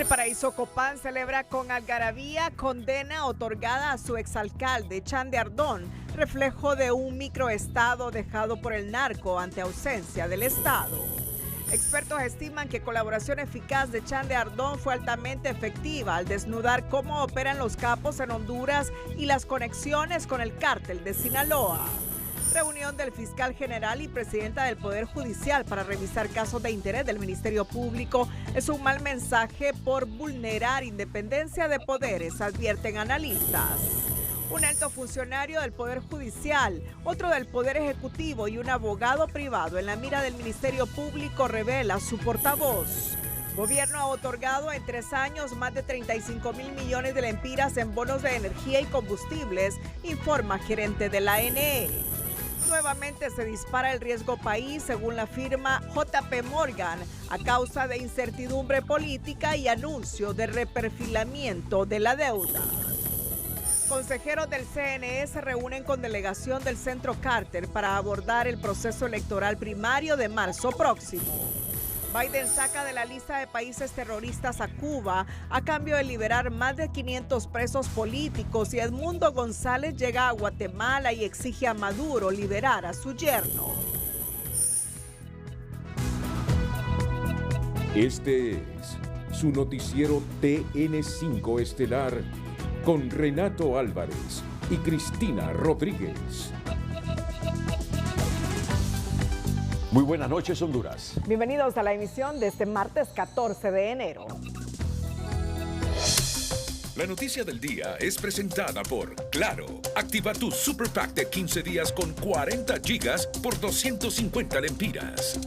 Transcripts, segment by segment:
El Paraíso Copán celebra con algarabía condena otorgada a su exalcalde Chandy Ardón, reflejo de un microestado dejado por el narco ante ausencia del Estado. Expertos estiman que colaboración eficaz de Chandy Ardón fue altamente efectiva al desnudar cómo operan los capos en Honduras y las conexiones con el cártel de Sinaloa. Reunión del fiscal general y presidenta del Poder Judicial para revisar casos de interés del Ministerio Público es un mal mensaje por vulnerar independencia de poderes, advierten analistas. Un alto funcionario del Poder Judicial, otro del Poder Ejecutivo y un abogado privado en la mira del Ministerio Público, revela su portavoz. Gobierno ha otorgado en 3 años más de 35.000 millones de lempiras en bonos de energía y combustibles, informa gerente de la ANE. Nuevamente se dispara el riesgo país, según la firma JP Morgan, a causa de incertidumbre política y anuncio de reperfilamiento de la deuda. Consejeros del CNE se reúnen con delegación del Centro Carter para abordar el proceso electoral primario de marzo próximo. Biden saca de la lista de países terroristas a Cuba a cambio de liberar más de 500 presos políticos, y Edmundo González llega a Guatemala y exige a Maduro liberar a su yerno. Este es su noticiero TN5 Estelar con Renato Álvarez y Cristina Rodríguez. Muy buenas noches, Honduras. Bienvenidos a la emisión de este martes 14 de enero. La noticia del día es presentada por Claro. Activa tu Super Pack de 15 días con 40 gigas por 250 lempiras.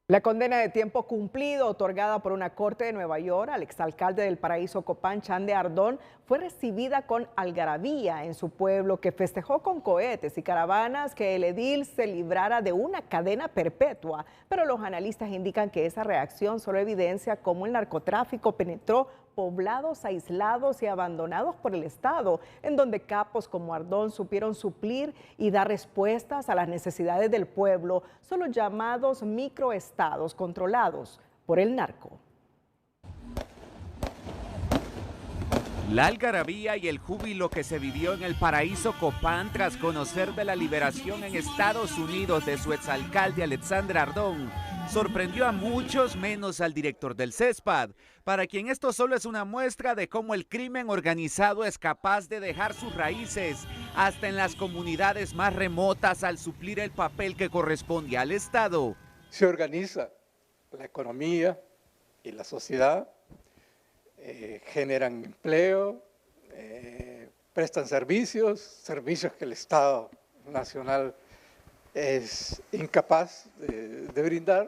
La condena de tiempo cumplido otorgada por una corte de Nueva York al exalcalde del Paraíso Copán, Chandy Ardón, fue recibida con algarabía en su pueblo, que festejó con cohetes y caravanas que el edil se librara de una cadena perpetua. Pero los analistas indican que esa reacción solo evidencia cómo el narcotráfico penetró poblados aislados y abandonados por el Estado, en donde capos como Ardón supieron suplir y dar respuestas a las necesidades del pueblo, son los llamados microestados controlados por el narco. La algarabía y el júbilo que se vivió en el Paraíso Copán tras conocer de la liberación en Estados Unidos de su exalcalde Alexander Ardón sorprendió a muchos, menos al director del CESPAD, para quien esto solo es una muestra de cómo el crimen organizado es capaz de dejar sus raíces hasta en las comunidades más remotas al suplir el papel que corresponde al Estado. Se organiza la economía y la sociedad, generan empleo, prestan servicios que el Estado Nacional es incapaz de brindar,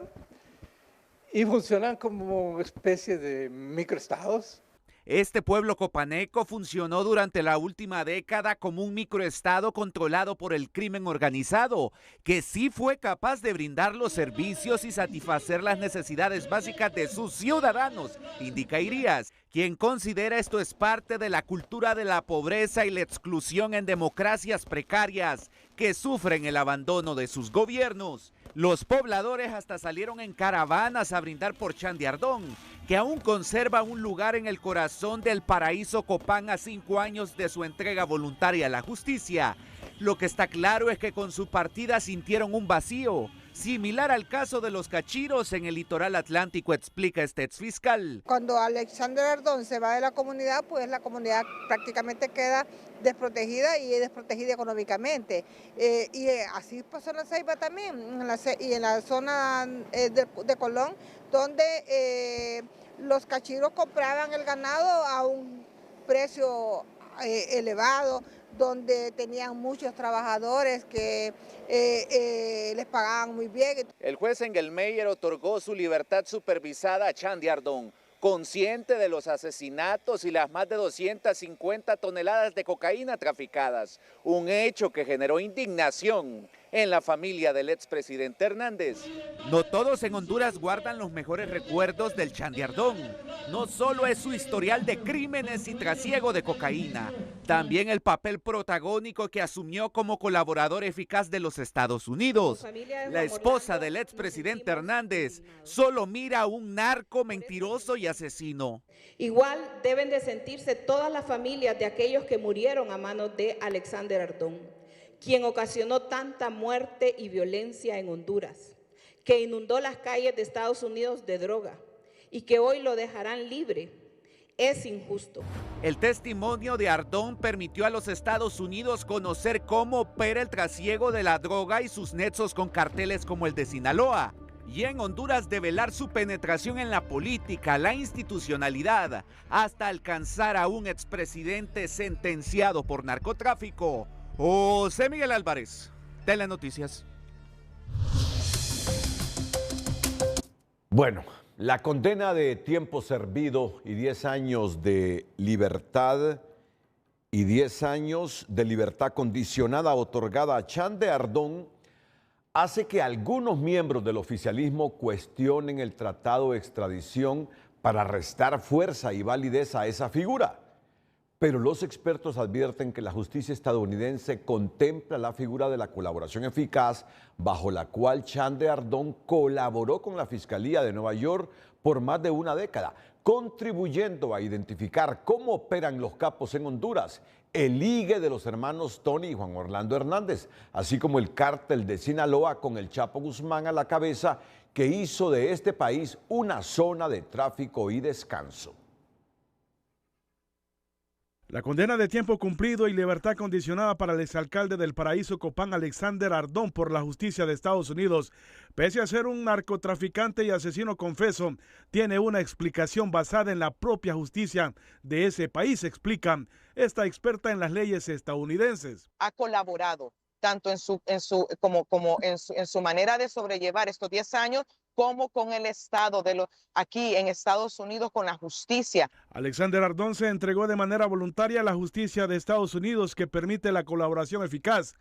y funcionan como especie de microestados. Este pueblo copaneco funcionó durante la última década como un microestado controlado por el crimen organizado, que sí fue capaz de brindar los servicios y satisfacer las necesidades básicas de sus ciudadanos, indica Irías, quien considera esto es parte de la cultura de la pobreza y la exclusión en democracias precarias que sufren el abandono de sus gobiernos. Los pobladores hasta salieron en caravanas a brindar por Chandy Ardón, que aún conserva un lugar en el corazón del Paraíso Copán a 5 años de su entrega voluntaria a la justicia. Lo que está claro es que con su partida sintieron un vacío, similar al caso de los cachiros en el litoral atlántico, explica este exfiscal. Cuando Alexander Ardón se va de la comunidad, pues la comunidad prácticamente queda desprotegida y desprotegida económicamente. Y así pasó en la Ceiba también, y en la zona de Colón, donde los cachiros compraban el ganado a un precio elevado, donde tenían muchos trabajadores que les pagaban muy bien. El juez Engelmeyer otorgó su libertad supervisada a Chandy Ardón, consciente de los asesinatos y las más de 250 toneladas de cocaína traficadas, un hecho que generó indignación en la familia del expresidente Hernández. No todos en Honduras guardan los mejores recuerdos del Chandy Ardón. No solo es su historial de crímenes y trasiego de cocaína, También el papel protagónico que asumió como colaborador eficaz de los Estados Unidos. La esposa del expresidente Hernández solo mira a un narco mentiroso y asesino. Igual deben de sentirse todas las familias de aquellos que murieron a manos de Alexander Ardón, quien ocasionó tanta muerte y violencia en Honduras, que inundó las calles de Estados Unidos de droga y que hoy lo dejarán libre. Es injusto. El testimonio de Ardón permitió a los Estados Unidos conocer cómo opera el trasiego de la droga y sus nexos con carteles como el de Sinaloa. Y en Honduras develar su penetración en la política, la institucionalidad, hasta alcanzar a un expresidente sentenciado por narcotráfico. José Miguel Álvarez, Telenoticias. Bueno, la condena de tiempo servido y 10 años de libertad y 10 años de libertad condicionada otorgada a Chande Ardón hace que algunos miembros del oficialismo cuestionen el tratado de extradición para restar fuerza y validez a esa figura. Pero los expertos advierten que la justicia estadounidense contempla la figura de la colaboración eficaz, bajo la cual Chande Ardón colaboró con la Fiscalía de Nueva York por más de una década, contribuyendo a identificar cómo operan los capos en Honduras, el ligue de los hermanos Tony y Juan Orlando Hernández, así como el cártel de Sinaloa con el Chapo Guzmán a la cabeza, que hizo de este país una zona de tráfico y descanso. La condena de tiempo cumplido y libertad condicionada para el exalcalde del Paraíso Copán, Alexander Ardón, por la justicia de Estados Unidos, pese a ser un narcotraficante y asesino confeso, tiene una explicación basada en la propia justicia de ese país, explica esta experta en las leyes estadounidenses. Ha colaborado tanto en su manera de sobrellevar estos 10 años, como con el Estado aquí en Estados Unidos, con la justicia. Alexander Ardón se entregó de manera voluntaria a la justicia de Estados Unidos, que permite la colaboración eficaz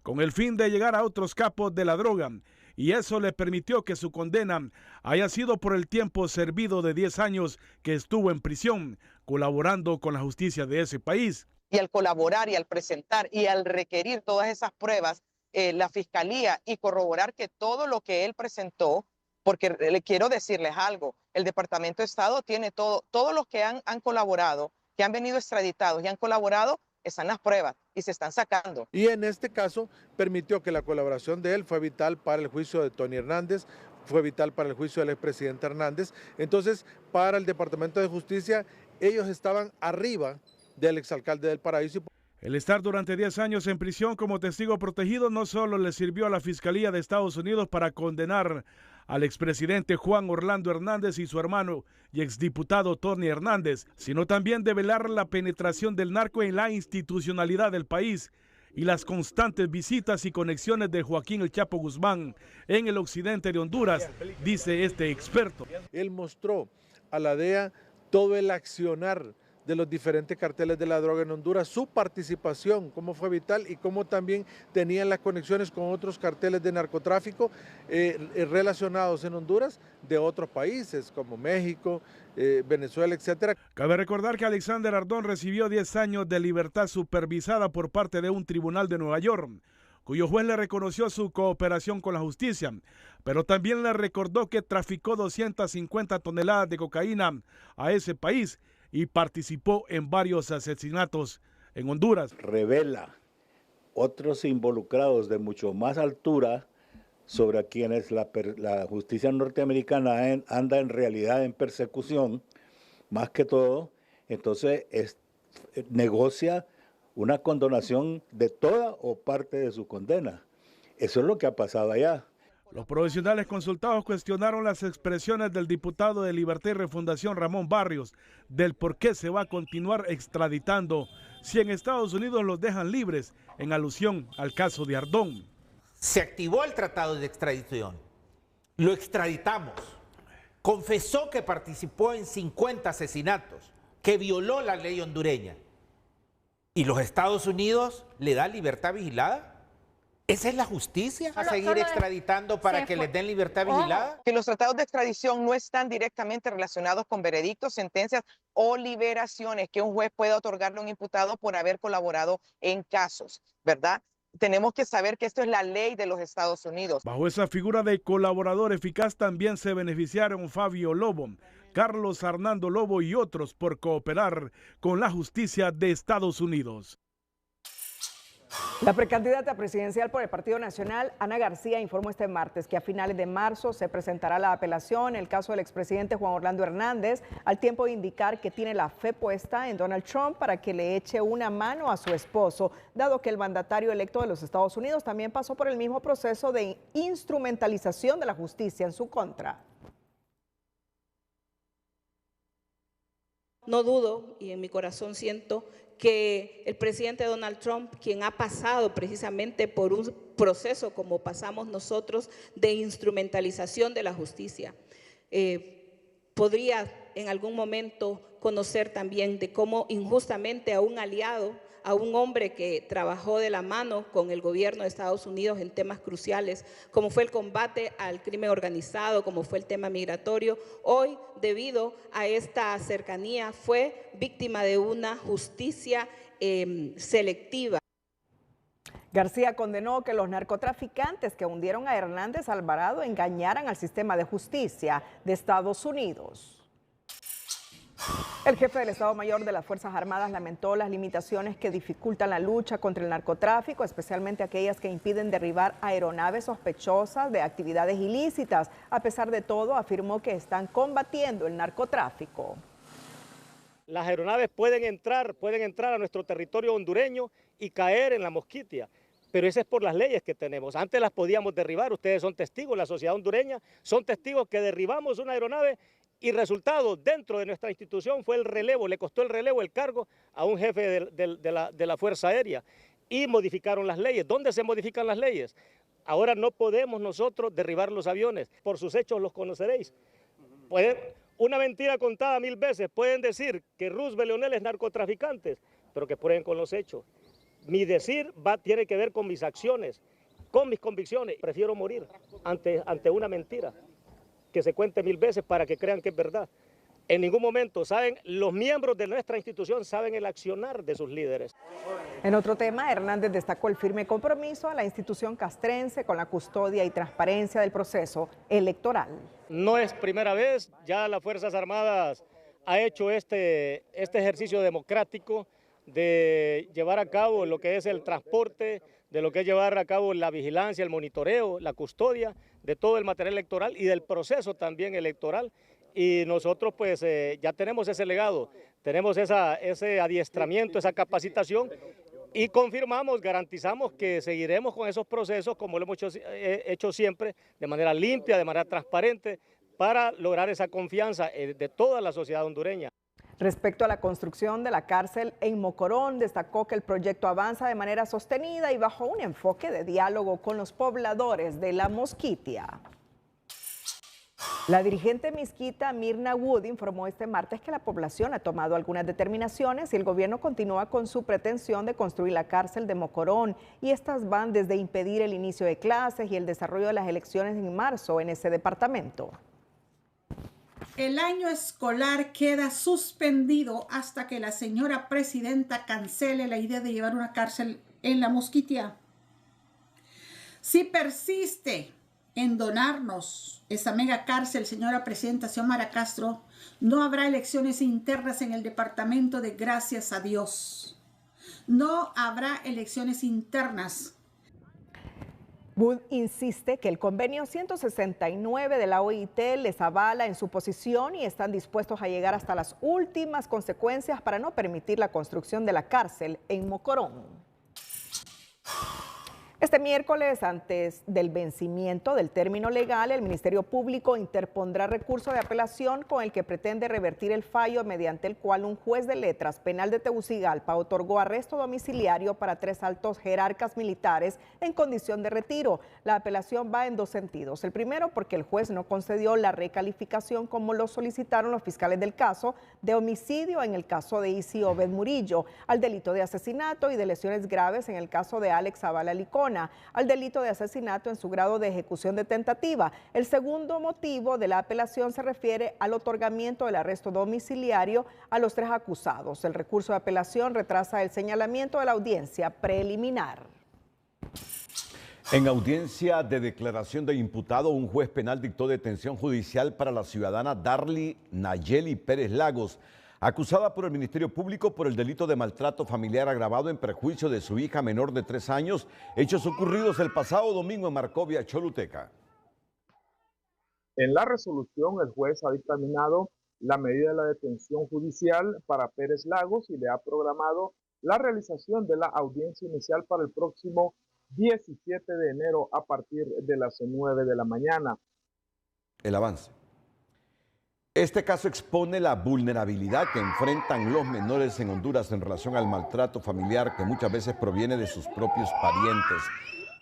con el fin de llegar a otros capos de la droga, y eso le permitió que su condena haya sido por el tiempo servido de 10 años que estuvo en prisión, colaborando con la justicia de ese país. Y al colaborar y al presentar y al requerir todas esas pruebas, la Fiscalía, y corroborar que todo lo que él presentó, porque le quiero decirles algo, el Departamento de Estado tiene todos los que han colaborado, que han venido extraditados y han colaborado, están las pruebas y se están sacando. Y en este caso permitió que la colaboración de él fue vital para el juicio de Tony Hernández, fue vital para el juicio del expresidente Hernández. Entonces, para el Departamento de Justicia, ellos estaban arriba del exalcalde del Paraíso. El estar durante 10 años en prisión como testigo protegido no solo le sirvió a la Fiscalía de Estados Unidos para condenar al expresidente Juan Orlando Hernández y su hermano y exdiputado Tony Hernández, sino también develar la penetración del narco en la institucionalidad del país y las constantes visitas y conexiones de Joaquín El Chapo Guzmán en el occidente de Honduras, dice este experto. Él mostró a la DEA todo el accionar de los diferentes carteles de la droga en Honduras, su participación, cómo fue vital y cómo también tenían las conexiones con otros carteles de narcotráfico relacionados en Honduras de otros países como México, Venezuela, etcétera. Cabe recordar que Alexander Ardón recibió 10 años de libertad supervisada por parte de un tribunal de Nueva York, cuyo juez le reconoció su cooperación con la justicia, pero también le recordó que traficó 250 toneladas de cocaína a ese país y participó en varios asesinatos en Honduras. Revela otros involucrados de mucho más altura sobre quienes la justicia norteamericana anda en realidad en persecución, más que todo. Entonces negocia una condonación de toda o parte de su condena. Eso es lo que ha pasado allá. Los profesionales consultados cuestionaron las expresiones del diputado de Libertad y Refundación Ramón Barrios del por qué se va a continuar extraditando si en Estados Unidos los dejan libres, en alusión al caso de Ardón. Se activó el tratado de extradición, lo extraditamos, confesó que participó en 50 asesinatos, que violó la ley hondureña, y los Estados Unidos le da libertad vigilada. ¿Esa es la justicia? ¿A seguir extraditando para que les den libertad vigilada? Que los tratados de extradición no están directamente relacionados con veredictos, sentencias o liberaciones que un juez pueda otorgarle a un imputado por haber colaborado en casos, ¿verdad? Tenemos que saber que esto es la ley de los Estados Unidos. Bajo esa figura de colaborador eficaz también se beneficiaron Fabio Lobo, Carlos Hernando Lobo y otros por cooperar con la justicia de Estados Unidos. La precandidata presidencial por el Partido Nacional, Ana García, informó este martes que a finales de marzo se presentará la apelación en el caso del expresidente Juan Orlando Hernández, al tiempo de indicar que tiene la fe puesta en Donald Trump para que le eche una mano a su esposo, dado que el mandatario electo de los Estados Unidos también pasó por el mismo proceso de instrumentalización de la justicia en su contra. No dudo, y en mi corazón siento, que el presidente Donald Trump, quien ha pasado precisamente por un proceso como pasamos nosotros de instrumentalización de la justicia, podría en algún momento conocer también de cómo injustamente a un aliado, a un hombre que trabajó de la mano con el gobierno de Estados Unidos en temas cruciales, como fue el combate al crimen organizado, como fue el tema migratorio, hoy, debido a esta cercanía, fue víctima de una justicia selectiva. García condenó que los narcotraficantes que hundieron a Hernández Alvarado engañaran al sistema de justicia de Estados Unidos. El jefe del Estado Mayor de las Fuerzas Armadas lamentó las limitaciones que dificultan la lucha contra el narcotráfico, especialmente aquellas que impiden derribar aeronaves sospechosas de actividades ilícitas. A pesar de todo, afirmó que están combatiendo el narcotráfico. Las aeronaves pueden entrar a nuestro territorio hondureño y caer en la Mosquitia, pero eso es por las leyes que tenemos. Antes las podíamos derribar, ustedes son testigos, la sociedad hondureña son testigos que derribamos una aeronave y resultado dentro de nuestra institución fue el relevo, le costó el relevo, el cargo a un jefe de la Fuerza Aérea y modificaron las leyes. ¿Dónde se modifican las leyes? Ahora no podemos nosotros derribar los aviones, por sus hechos los conoceréis. Una mentira contada 1000 veces, pueden decir que Roosevelt y Leonel es narcotraficantes, pero que prueben con los hechos. Mi decir tiene que ver con mis acciones, con mis convicciones. Prefiero morir ante una mentira que se cuente 1000 veces para que crean que es verdad. En ningún momento, saben, los miembros de nuestra institución saben el accionar de sus líderes. En otro tema, Hernández destacó el firme compromiso a la institución castrense con la custodia y transparencia del proceso electoral. No es primera vez, ya las Fuerzas Armadas ha hecho este ejercicio democrático de llevar a cabo lo que es el transporte, de lo que es llevar a cabo la vigilancia, el monitoreo, la custodia de todo el material electoral y del proceso también electoral. Y nosotros pues ya tenemos ese legado, tenemos ese adiestramiento, esa capacitación y confirmamos, garantizamos que seguiremos con esos procesos como lo hemos hecho siempre, de manera limpia, de manera transparente, para lograr esa confianza de toda la sociedad hondureña. Respecto a la construcción de la cárcel en Mocorón, destacó que el proyecto avanza de manera sostenida y bajo un enfoque de diálogo con los pobladores de la Mosquitia. La dirigente misquita Mirna Wood informó este martes que la población ha tomado algunas determinaciones y el gobierno continúa con su pretensión de construir la cárcel de Mocorón, y estas van desde impedir el inicio de clases y el desarrollo de las elecciones en marzo en ese departamento. El año escolar queda suspendido hasta que la señora presidenta cancele la idea de llevar una cárcel en la Mosquitia. Si persiste en donarnos esa mega cárcel, señora presidenta Xiomara Castro, no habrá elecciones internas en el departamento de Gracias a Dios. No habrá elecciones internas. Wood insiste que el convenio 169 de la OIT les avala en su posición y están dispuestos a llegar hasta las últimas consecuencias para no permitir la construcción de la cárcel en Mocorón. Este miércoles, antes del vencimiento del término legal, el Ministerio Público interpondrá recurso de apelación con el que pretende revertir el fallo mediante el cual un juez de letras penal de Tegucigalpa otorgó arresto domiciliario para 3 altos jerarcas militares en condición de retiro. La apelación va en 2 sentidos. El primero, porque el juez no concedió la recalificación como lo solicitaron los fiscales del caso de homicidio en el caso de Isi Obed Murillo, al delito de asesinato y de lesiones graves en el caso de Alex Zavala Licón. persona al delito de asesinato en su grado de ejecución de tentativa. El segundo motivo de la apelación se refiere al otorgamiento del arresto domiciliario a los 3 acusados. El recurso de apelación retrasa el señalamiento de la audiencia preliminar. En audiencia de declaración de imputado, un juez penal dictó detención judicial para la ciudadana Darly Nayeli Pérez Lagos, acusada por el Ministerio Público por el delito de maltrato familiar agravado en perjuicio de su hija menor de 3 años, hechos ocurridos el pasado domingo en Marcovia, Choluteca. En la resolución, el juez ha dictaminado la medida de la detención judicial para Pérez Lagos y le ha programado la realización de la audiencia inicial para el próximo 17 de enero a partir de las 9 de la mañana. El avance. Este caso expone la vulnerabilidad que enfrentan los menores en Honduras en relación al maltrato familiar que muchas veces proviene de sus propios parientes,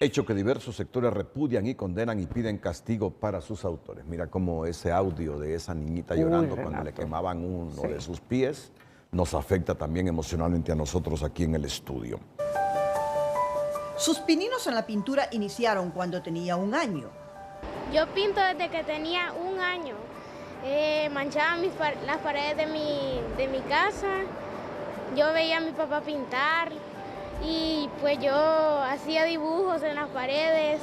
hecho que diversos sectores repudian y condenan y piden castigo para sus autores. Mira cómo ese audio de esa niñita llorando cuando le quemaban uno de sus pies nos afecta también emocionalmente a nosotros aquí en el estudio. Sus pininos en la pintura iniciaron cuando tenía 1 año. Yo pinto desde que tenía 1 año. Manchaba las paredes de mi casa. Yo veía a mi papá pintar y pues yo hacía dibujos en las paredes,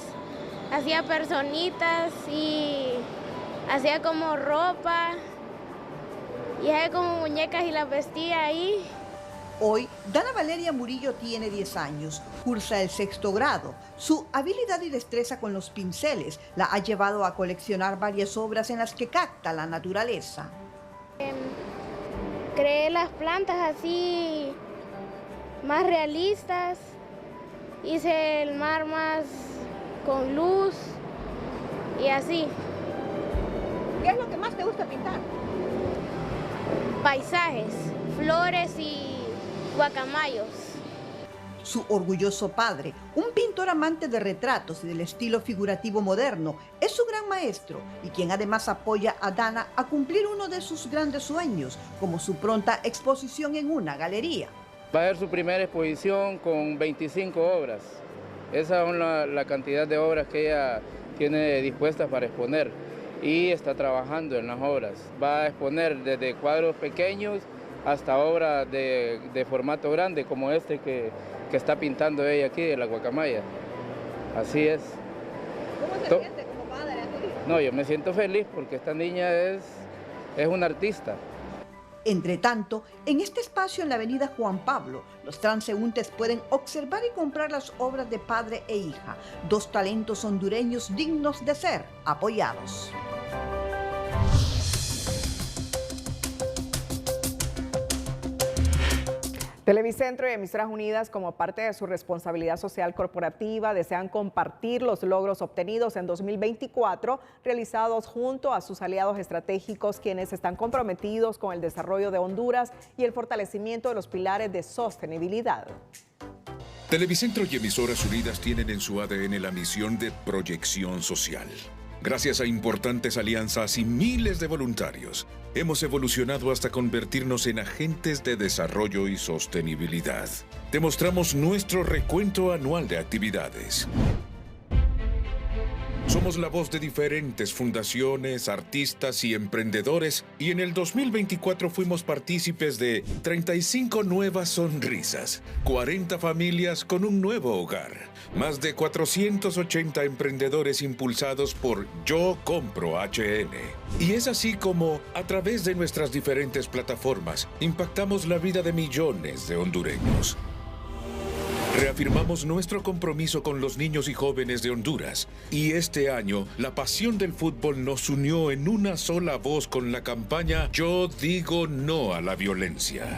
hacía personitas y hacía como ropa y hacía como muñecas y las vestía ahí. Hoy, Dana Valeria Murillo tiene 10 años, cursa el 6º grado. Su habilidad y destreza con los pinceles la ha llevado a coleccionar varias obras en las que capta la naturaleza. Creé las plantas así más realistas, hice el mar más con luz y así. ¿Qué es lo que más te gusta pintar? Paisajes, flores y guacamayos. Su orgulloso padre, un pintor amante de retratos y del estilo figurativo moderno, es su gran maestro y quien además apoya a Dana a cumplir uno de sus grandes sueños, como su pronta exposición en una galería. Va a haber su primera exposición con 25 obras. Esa es la cantidad de obras que ella tiene dispuestas para exponer y está trabajando en las obras. Va a exponer desde cuadros pequeños hasta obras de formato grande, como este que está pintando ella aquí, de la guacamaya. Así es. ¿Cómo se siente como padre? No, yo me siento feliz porque esta niña es una artista. Entre tanto, en este espacio en la avenida Juan Pablo, los transeúntes pueden observar y comprar las obras de padre e hija, 2 talentos hondureños dignos de ser apoyados. Televicentro y Emisoras Unidas, como parte de su responsabilidad social corporativa, desean compartir los logros obtenidos en 2024, realizados junto a sus aliados estratégicos, quienes están comprometidos con el desarrollo de Honduras y el fortalecimiento de los pilares de sostenibilidad. Televicentro y Emisoras Unidas tienen en su ADN la misión de proyección social. Gracias a importantes alianzas y miles de voluntarios, hemos evolucionado hasta convertirnos en agentes de desarrollo y sostenibilidad. Te mostramos nuestro recuento anual de actividades. Somos la voz de diferentes fundaciones, artistas y emprendedores, y en el 2024 fuimos partícipes de 35 nuevas sonrisas, 40 familias con un nuevo hogar, más de 480 emprendedores impulsados por Yo Compro HN. Y es así como, a través de nuestras diferentes plataformas, impactamos la vida de millones de hondureños. Reafirmamos nuestro compromiso con los niños y jóvenes de Honduras, y este año la pasión del fútbol nos unió en una sola voz con la campaña Yo digo no a la violencia.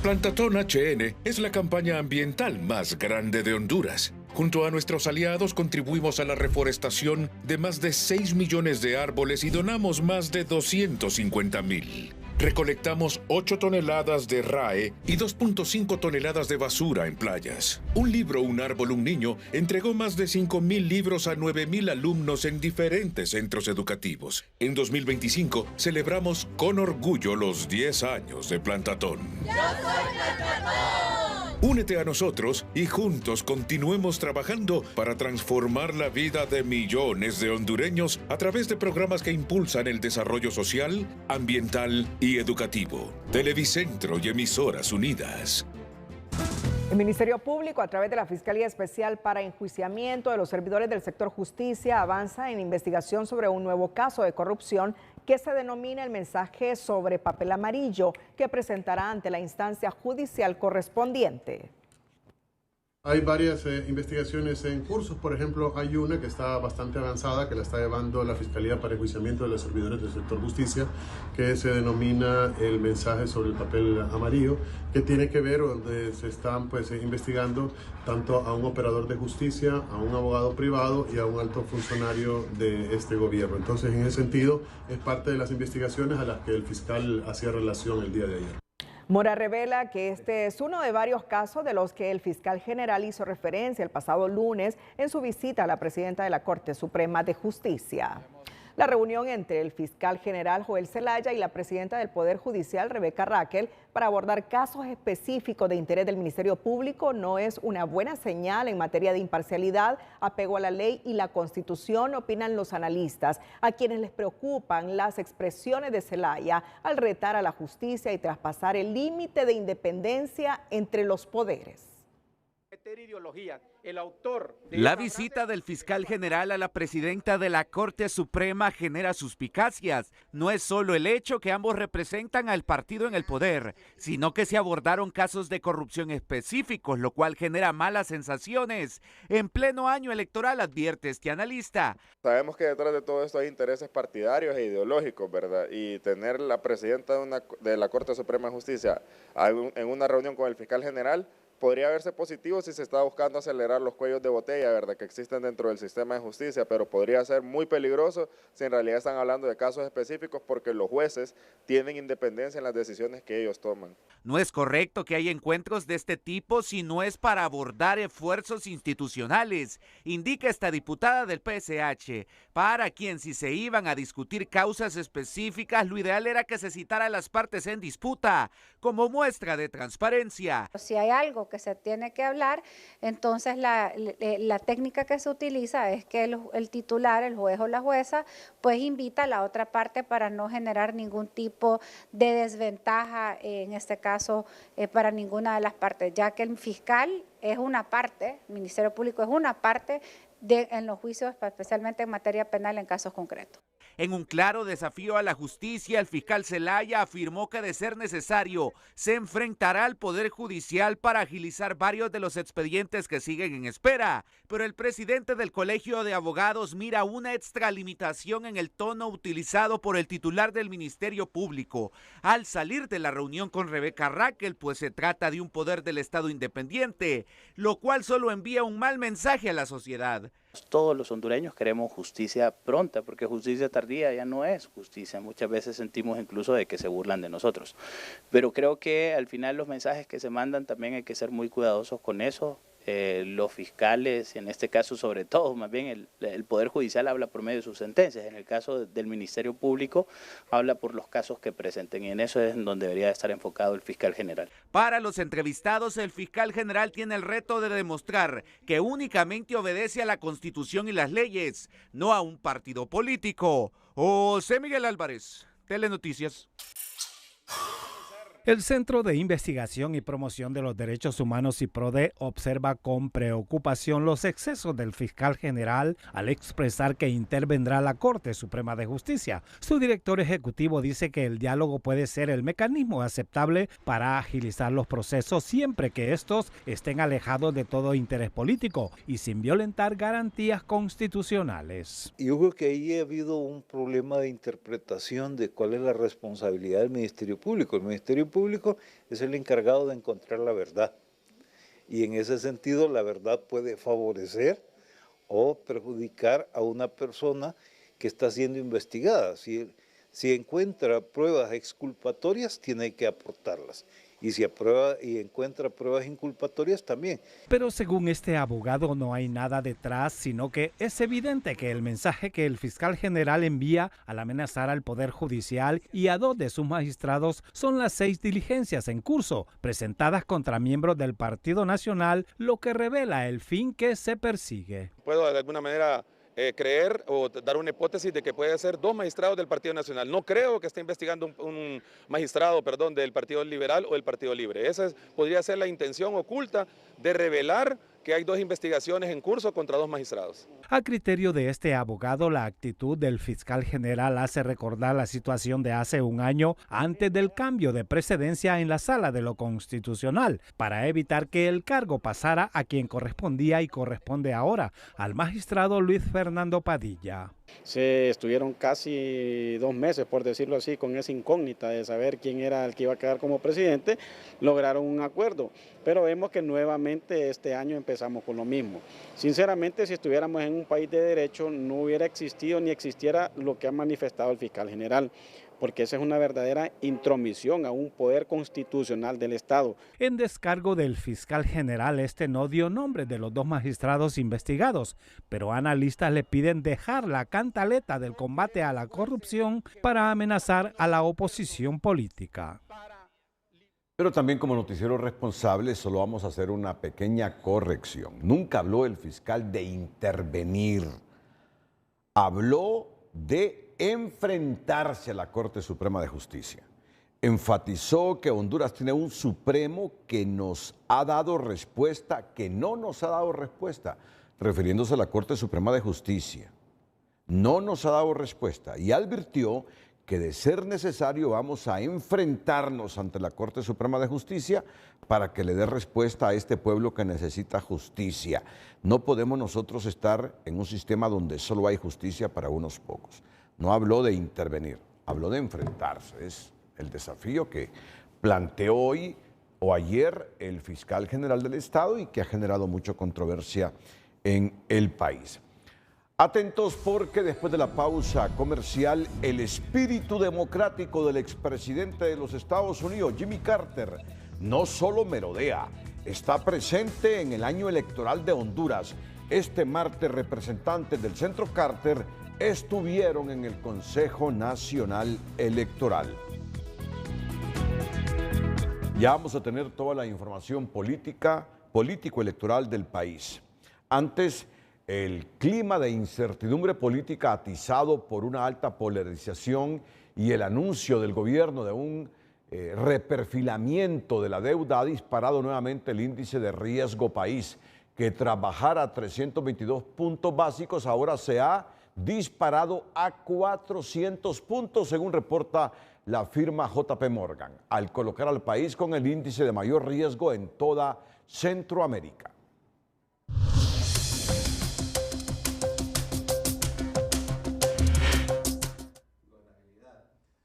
Plantatón HN es la campaña ambiental más grande de Honduras. Junto a nuestros aliados contribuimos a la reforestación de más de 6 millones de árboles y donamos más de 250,000. Recolectamos 8 toneladas de RAE y 2.5 toneladas de basura en playas. Un libro, un árbol, un niño entregó más de 5,000 libros a 9,000 alumnos en diferentes centros educativos. En 2025 celebramos con orgullo los 10 años de Plantatón. ¡Yo soy Plantatón! Únete a nosotros y juntos continuemos trabajando para transformar la vida de millones de hondureños a través de programas que impulsan el desarrollo social, ambiental y educativo. Televicentro y Emisoras Unidas. El Ministerio Público, a través de la Fiscalía Especial para Enjuiciamiento de los Servidores del Sector Justicia, avanza en investigación sobre un nuevo caso de corrupción que se denomina el mensaje sobre papel amarillo, que presentará ante la instancia judicial correspondiente. Hay varias investigaciones en curso. Por ejemplo, hay una que está bastante avanzada, que la está llevando la Fiscalía para Enjuiciamiento de los Servidores del Sector Justicia, que se denomina el mensaje sobre el papel amarillo, que tiene que ver donde se están investigando tanto a un operador de justicia, a un abogado privado y a un alto funcionario de este gobierno. Entonces, en ese sentido, es parte de las investigaciones a las que el fiscal hacía relación el día de ayer. Mora revela que este es uno de varios casos de los que el fiscal general hizo referencia el pasado lunes en su visita a la presidenta de la Corte Suprema de Justicia. La reunión entre el fiscal general Joel Zelaya y la presidenta del Poder Judicial, Rebeca Raquel, para abordar casos específicos de interés del Ministerio Público no es una buena señal en materia de imparcialidad, apego a la ley y la Constitución, opinan los analistas, a quienes les preocupan las expresiones de Zelaya al retar a la justicia y traspasar el límite de independencia entre los poderes. La visita del fiscal general a la presidenta de la Corte Suprema genera suspicacias. No es solo el hecho que ambos representan al partido en el poder, sino que se abordaron casos de corrupción específicos, lo cual genera malas sensaciones. En pleno año electoral, advierte este analista. Sabemos que detrás de todo esto hay intereses partidarios e ideológicos, ¿verdad? Y tener la presidenta de la Corte Suprema de Justicia en una reunión con el fiscal general podría verse positivo si se está buscando acelerar los cuellos de botella, ¿verdad?, que existen dentro del sistema de justicia, pero podría ser muy peligroso si en realidad están hablando de casos específicos, porque los jueces tienen independencia en las decisiones que ellos toman. No es correcto que haya encuentros de este tipo si no es para abordar esfuerzos institucionales, indica esta diputada del PSH, para quien si se iban a discutir causas específicas, lo ideal era que se citara a las partes en disputa, como muestra de transparencia. Si hay algo que se tiene que hablar, entonces la técnica que se utiliza es que el titular, el juez o la jueza, pues invita a la otra parte para no generar ningún tipo de desventaja, en este caso, para ninguna de las partes, ya que el fiscal es una parte, el Ministerio Público es una parte en los juicios, especialmente en materia penal en casos concretos. En un claro desafío a la justicia, el fiscal Zelaya afirmó que de ser necesario, se enfrentará al Poder Judicial para agilizar varios de los expedientes que siguen en espera. Pero el presidente del Colegio de Abogados mira una extralimitación en el tono utilizado por el titular del Ministerio Público al salir de la reunión con Rebeca Raquel, pues se trata de un poder del Estado independiente, lo cual solo envía un mal mensaje a la sociedad. Todos los hondureños queremos justicia pronta, porque justicia tardía ya no es justicia. Muchas veces sentimos incluso de que se burlan de nosotros. Pero creo que al final los mensajes que se mandan también hay que ser muy cuidadosos con eso. Los fiscales, en este caso sobre todo, más bien el Poder Judicial habla por medio de sus sentencias. En el caso del Ministerio Público habla por los casos que presenten, y en eso es en donde debería estar enfocado el fiscal general. Para los entrevistados, el fiscal general tiene el reto de demostrar que únicamente obedece a la Constitución y las leyes, no a un partido político. José Miguel Álvarez, Telenoticias. El Centro de Investigación y Promoción de los Derechos Humanos CIPRODE observa con preocupación los excesos del fiscal general al expresar que intervendrá la Corte Suprema de Justicia. Su director ejecutivo dice que el diálogo puede ser el mecanismo aceptable para agilizar los procesos siempre que estos estén alejados de todo interés político y sin violentar garantías constitucionales. Yo creo que ahí ha habido un problema de interpretación de cuál es la responsabilidad del Ministerio Público. El Ministerio Público es el encargado de encontrar la verdad, y en ese sentido la verdad puede favorecer o perjudicar a una persona que está siendo investigada. Si encuentra pruebas exculpatorias, tiene que aportarlas, y si aprueba y encuentra pruebas inculpatorias también. Pero según este abogado no hay nada detrás, sino que es evidente que el mensaje que el fiscal general envía al amenazar al Poder Judicial y a 2 de sus magistrados son las 6 diligencias en curso presentadas contra miembros del Partido Nacional, lo que revela el fin que se persigue. Puedo de alguna manera creer o dar una hipótesis de que puede ser 2 magistrados del Partido Nacional. No creo que esté investigando un magistrado, del Partido Liberal o del Partido Libre. Esa podría ser la intención oculta de revelar que hay 2 investigaciones en curso contra 2 magistrados. A criterio de este abogado, la actitud del fiscal general hace recordar la situación de hace un año antes del cambio de precedencia en la Sala de lo Constitucional, para evitar que el cargo pasara a quien correspondía y corresponde ahora, al magistrado Luis Fernando Padilla. Se estuvieron casi 2 meses, por decirlo así, con esa incógnita de saber quién era el que iba a quedar como presidente. Lograron un acuerdo, pero vemos que nuevamente este año empezamos con lo mismo. Sinceramente, si estuviéramos en un país de derecho, no hubiera existido ni existiera lo que ha manifestado el fiscal general, porque esa es una verdadera intromisión a un poder constitucional del Estado. En descargo del fiscal general, este no dio nombre de los 2 magistrados investigados, pero analistas le piden dejar la cantaleta del combate a la corrupción para amenazar a la oposición política. Pero también como noticiero responsable solo vamos a hacer una pequeña corrección. Nunca habló el fiscal de intervenir, habló de enfrentarse a la Corte Suprema de Justicia. Enfatizó que Honduras tiene un Supremo que nos ha dado respuesta, que no nos ha dado respuesta, refiriéndose a la Corte Suprema de Justicia. No nos ha dado respuesta y advirtió que de ser necesario vamos a enfrentarnos ante la Corte Suprema de Justicia para que le dé respuesta a este pueblo que necesita justicia. No podemos nosotros estar en un sistema donde solo hay justicia para unos pocos. No habló de intervenir, habló de enfrentarse. Es el desafío que planteó hoy o ayer el fiscal general del Estado y que ha generado mucha controversia en el país. Atentos porque después de la pausa comercial, el espíritu democrático del expresidente de los Estados Unidos, Jimmy Carter, no solo merodea, está presente en el año electoral de Honduras. Este martes, representantes del Centro Carter estuvieron en el Consejo Nacional Electoral. Ya vamos a tener toda la información político-electoral del país. Antes, el clima de incertidumbre política atizado por una alta polarización y el anuncio del gobierno de un reperfilamiento de la deuda ha disparado nuevamente el índice de riesgo país, que tras bajar a 322 puntos básicos ahora se ha disparado a 400 puntos, según reporta la firma JP Morgan, al colocar al país con el índice de mayor riesgo en toda Centroamérica.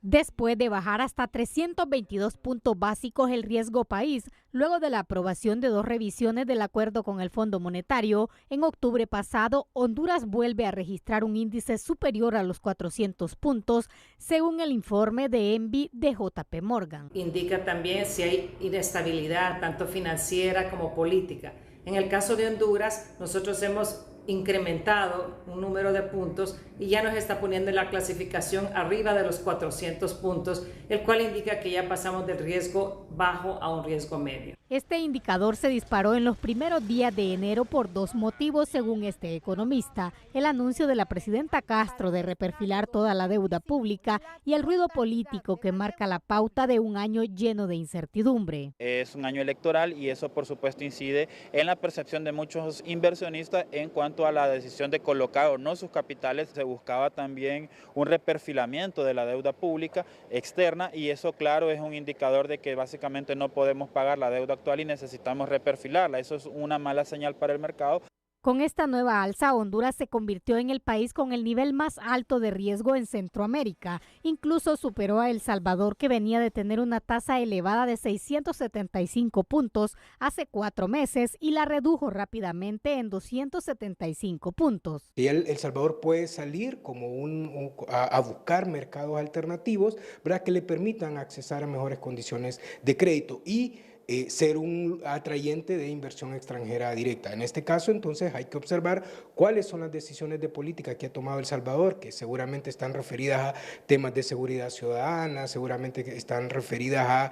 Después de bajar hasta 322 puntos básicos el riesgo país, luego de la aprobación de 2 revisiones del acuerdo con el Fondo Monetario, en octubre pasado, Honduras vuelve a registrar un índice superior a los 400 puntos, según el informe de ENVI de JP Morgan. Indica también si hay inestabilidad, tanto financiera como política. En el caso de Honduras, nosotros hemos incrementado un número de puntos y ya nos está poniendo en la clasificación arriba de los 400 puntos, el cual indica que ya pasamos del riesgo bajo a un riesgo medio. Este indicador se disparó en los primeros días de enero por 2 motivos, según este economista: el anuncio de la presidenta Castro de reperfilar toda la deuda pública y el ruido político que marca la pauta de un año lleno de incertidumbre. Es un año electoral y eso por supuesto incide en la percepción de muchos inversionistas en cuanto a la decisión de colocar o no sus capitales. Se buscaba también un reperfilamiento de la deuda pública externa y eso, claro, es un indicador de que básicamente no podemos pagar la deuda actual y necesitamos reperfilarla. Eso es una mala señal para el mercado. Con esta nueva alza, Honduras se convirtió en el país con el nivel más alto de riesgo en Centroamérica. Incluso superó a El Salvador, que venía de tener una tasa elevada de 675 puntos hace 4 meses y la redujo rápidamente en 275 puntos. Y El Salvador puede salir como a buscar mercados alternativos, ¿verdad?, que le permitan accesar a mejores condiciones de crédito y ser un atrayente de inversión extranjera directa. En este caso, entonces, hay que observar cuáles son las decisiones de política que ha tomado El Salvador, que seguramente están referidas a temas de seguridad ciudadana, seguramente están referidas a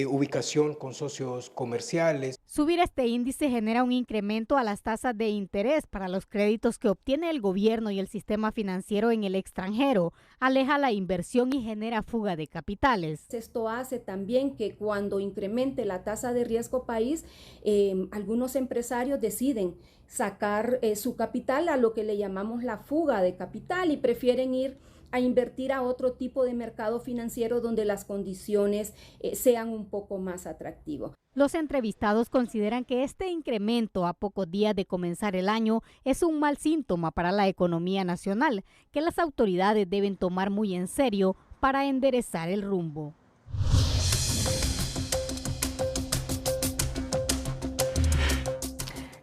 ubicación con socios comerciales. Subir este índice genera un incremento a las tasas de interés para los créditos que obtiene el gobierno y el sistema financiero en el extranjero, aleja la inversión y genera fuga de capitales. Esto hace también que cuando incremente la tasa de riesgo país, algunos empresarios deciden sacar su capital, a lo que le llamamos la fuga de capital, y prefieren ir a invertir a otro tipo de mercado financiero donde las condiciones sean un poco más atractivas. Los entrevistados consideran que este incremento a pocos días de comenzar el año es un mal síntoma para la economía nacional, que las autoridades deben tomar muy en serio para enderezar el rumbo.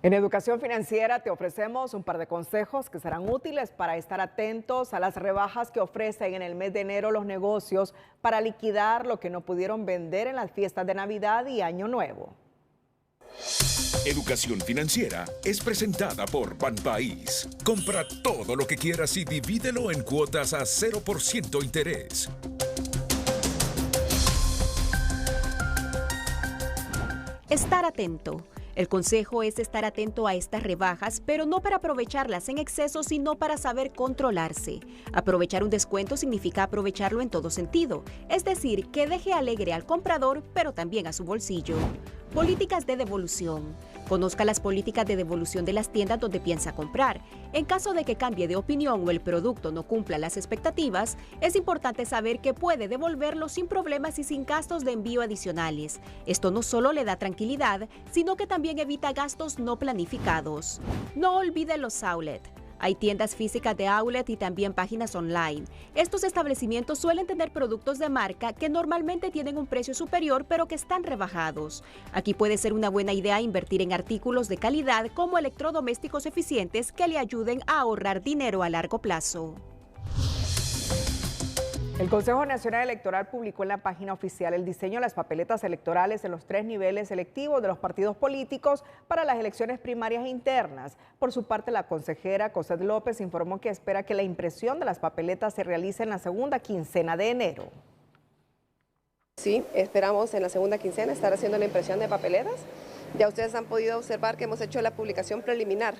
En Educación Financiera te ofrecemos un par de consejos que serán útiles para estar atentos a las rebajas que ofrecen en el mes de enero los negocios para liquidar lo que no pudieron vender en las fiestas de Navidad y Año Nuevo. Educación Financiera es presentada por Banpaís. Compra todo lo que quieras y divídelo en cuotas a 0% interés. Estar atento. El consejo es estar atento a estas rebajas, pero no para aprovecharlas en exceso, sino para saber controlarse. Aprovechar un descuento significa aprovecharlo en todo sentido, es decir, que deje alegre al comprador, pero también a su bolsillo. Políticas de devolución. Conozca las políticas de devolución de las tiendas donde piensa comprar. En caso de que cambie de opinión o el producto no cumpla las expectativas, es importante saber que puede devolverlo sin problemas y sin gastos de envío adicionales. Esto no solo le da tranquilidad, sino que también evita gastos no planificados. No olvide los outlet. Hay tiendas físicas de outlet y también páginas online. Estos establecimientos suelen tener productos de marca que normalmente tienen un precio superior, pero que están rebajados. Aquí puede ser una buena idea invertir en artículos de calidad como electrodomésticos eficientes que le ayuden a ahorrar dinero a largo plazo. El Consejo Nacional Electoral publicó en la página oficial el diseño de las papeletas electorales en los 3 niveles selectivos de los partidos políticos para las elecciones primarias e internas. Por su parte, la consejera Cosette López informó que espera que la impresión de las papeletas se realice en la segunda quincena de enero. Sí, esperamos en la segunda quincena estar haciendo la impresión de papeletas. Ya ustedes han podido observar que hemos hecho la publicación preliminar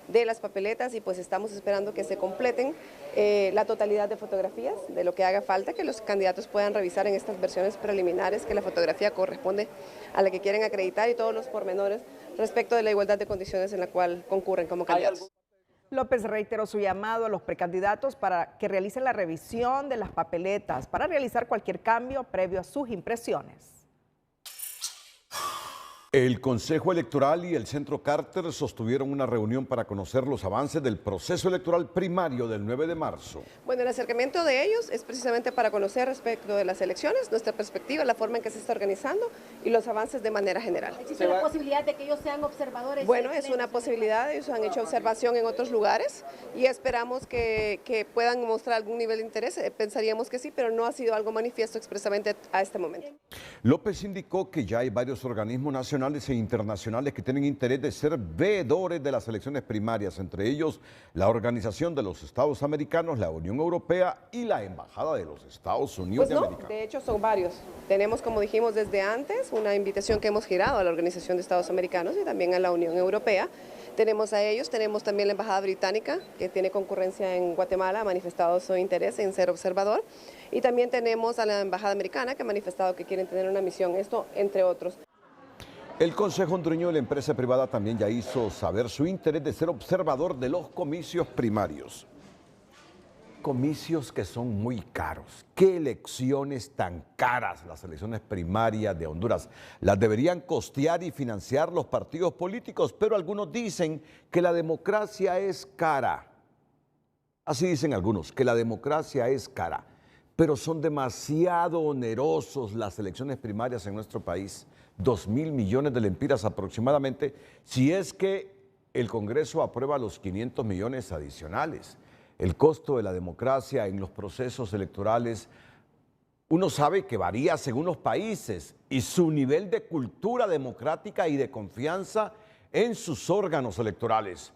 de las papeletas y pues estamos esperando que se completen la totalidad de fotografías de lo que haga falta, que los candidatos puedan revisar en estas versiones preliminares, que la fotografía corresponde a la que quieren acreditar y todos los pormenores respecto de la igualdad de condiciones en la cual concurren como candidatos. López reiteró su llamado a los precandidatos para que realicen la revisión de las papeletas para realizar cualquier cambio previo a sus impresiones. El Consejo Electoral y el Centro Carter sostuvieron una reunión para conocer los avances del proceso electoral primario del 9 de marzo. Bueno, el acercamiento de ellos es precisamente para conocer respecto de las elecciones, nuestra perspectiva, la forma en que se está organizando y los avances de manera general. ¿Existe la posibilidad de que ellos sean observadores? Bueno, es una posibilidad, ellos han hecho observación en otros lugares y esperamos que puedan mostrar algún nivel de interés. Pensaríamos que sí, pero no ha sido algo manifiesto expresamente a este momento. López indicó que ya hay varios organismos nacionales e internacionales que tienen interés de ser veedores de las elecciones primarias, entre ellos la Organización de los Estados Americanos, la Unión Europea y la Embajada de los Estados Unidos de América. De hecho son varios. Tenemos, como dijimos desde antes, una invitación que hemos girado a la Organización de Estados Americanos y también a la Unión Europea. Tenemos a ellos, tenemos también la Embajada Británica, que tiene concurrencia en Guatemala, ha manifestado su interés en ser observador. Y también tenemos a la Embajada Americana, que ha manifestado que quieren tener una misión, esto entre otros. El Consejo Hondureño de la Empresa Privada también ya hizo saber su interés de ser observador de los comicios primarios. comicios que son muy caros. ¿Qué elecciones tan caras? Las elecciones primarias de Honduras las deberían costear y financiar los partidos políticos, pero algunos dicen que la democracia es cara. Así dicen algunos, que la democracia es cara, pero son demasiado onerosos las elecciones primarias en nuestro país. 2.000 millones de lempiras aproximadamente, si es que el Congreso aprueba los 500 millones adicionales. El costo de la democracia en los procesos electorales, uno sabe que varía según los países y su nivel de cultura democrática y de confianza en sus órganos electorales.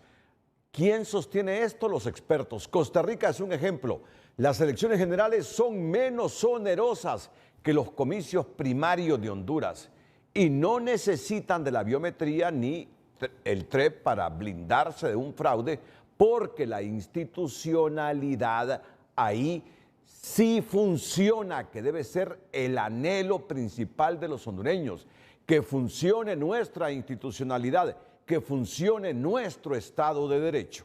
¿Quién sostiene esto? Los expertos. Costa Rica es un ejemplo. Las elecciones generales son menos onerosas que los comicios primarios de Honduras y no necesitan de la biometría ni el TREP para blindarse de un fraude, porque la institucionalidad ahí sí funciona, que debe ser el anhelo principal de los hondureños, que funcione nuestra institucionalidad, que funcione nuestro Estado de Derecho.